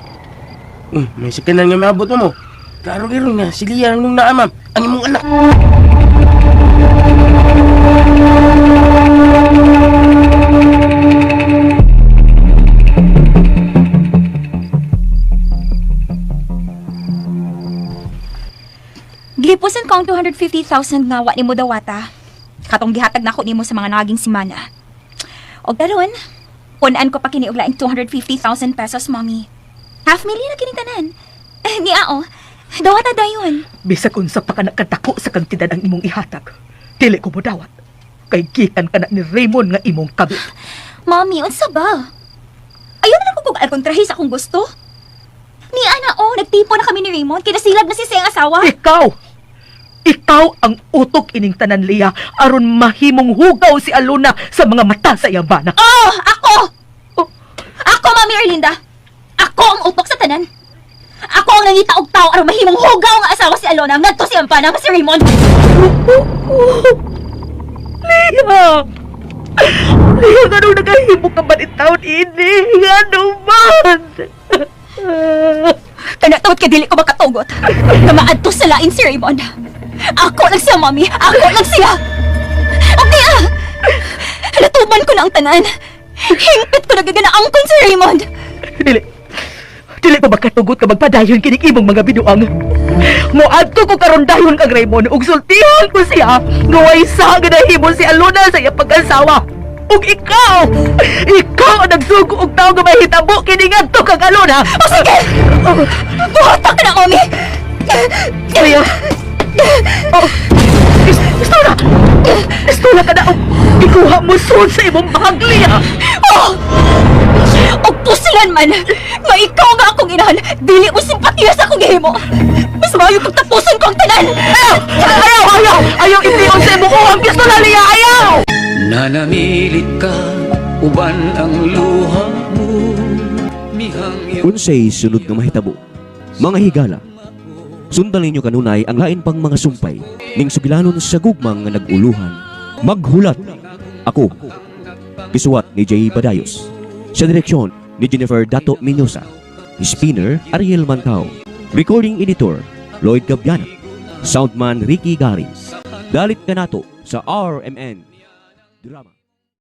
May sakanan nga maabot mo. Karo-giro nga, si Lia nung naamam. Ang imong anak. Glipusan ko ang 250,000 nga wa nimo dawata. Katong gihatag nako nimo sa mga naging simana. Og daron, punan ko pa kini og laing 250,000 pesos, mommy. $500,000 na kini tanan. Ni ao, dawata dayon. Bisag unsa pa ka nakadako sa kantidad ang imong ihatag. Dili ko mo dawat. Kay gikan ka na ni Raymond nga imong kabit. Mommy, unsa ba? Ayaw na lang ko kung alkontrahi sa akong gusto. Ni ana nagtipo na kami ni Raymond, kinasilab na si siyang asawa. Ikaw ang utok ining tanan, Lia, aron mahimong hugaw si Aluna sa mga mata sa iyang bana. Oh, ako! Ako, Mami Erlinda. Ako ang utok sa tanan. Ako ang nangita og tao aron mahimong hugaw nga asawa si Alona ngadto si Ampana nga si Raymond. Lia! Lia, ganun nagahimo ka ba ni taon ini? Ganun man! Tanatawad ka dili ko makatugot. Kamaadto sa lain si Raymond. Ako lang siya, Mami. Ako lang siya. Okay natuman ko na ang tanan. Hingpit ko nagaganaangkon si Raymond. Dili pa ba katugot ka magpadayon kining imong mga binuang? Moadto ko karon dayon kang Raymond ug sultihan ko siya nga way sa ganahimo si Aluna sa iyang pag-asawa. Ug ikaw ang nagsugo og tao nga mahitabo kini ngadto kang Aluna. O sige! Buhatak ka na, Mami! Lia! Istola ka na og ikuha mo sun sa imong bahag, Lia! Og pusilan man, nga ikaw nga akong inahan, dili mo simpatiya sa akong gihimo. Mas maayo pagtapusin ko ang tanan. Ayaw itiyon sa imong uhang pistola, Lia! Ayaw! Nanamilit ka, uban ang luha mo. Unsay sunod nga mahitabo, mga higala, sundan ninyo kanunay ang lain pang mga sumpay ning sugilanon sa gugmang nga naguluhan. Maghulat ako. Gisuwat ni Jay Badayos. Sa direksyon ni Jennifer Dato Mendoza. Spinner Ariel Mantao. Recording editor Lloyd Gabiana. Soundman Ricky Garis. Dalit ka nato sa RMN Drama.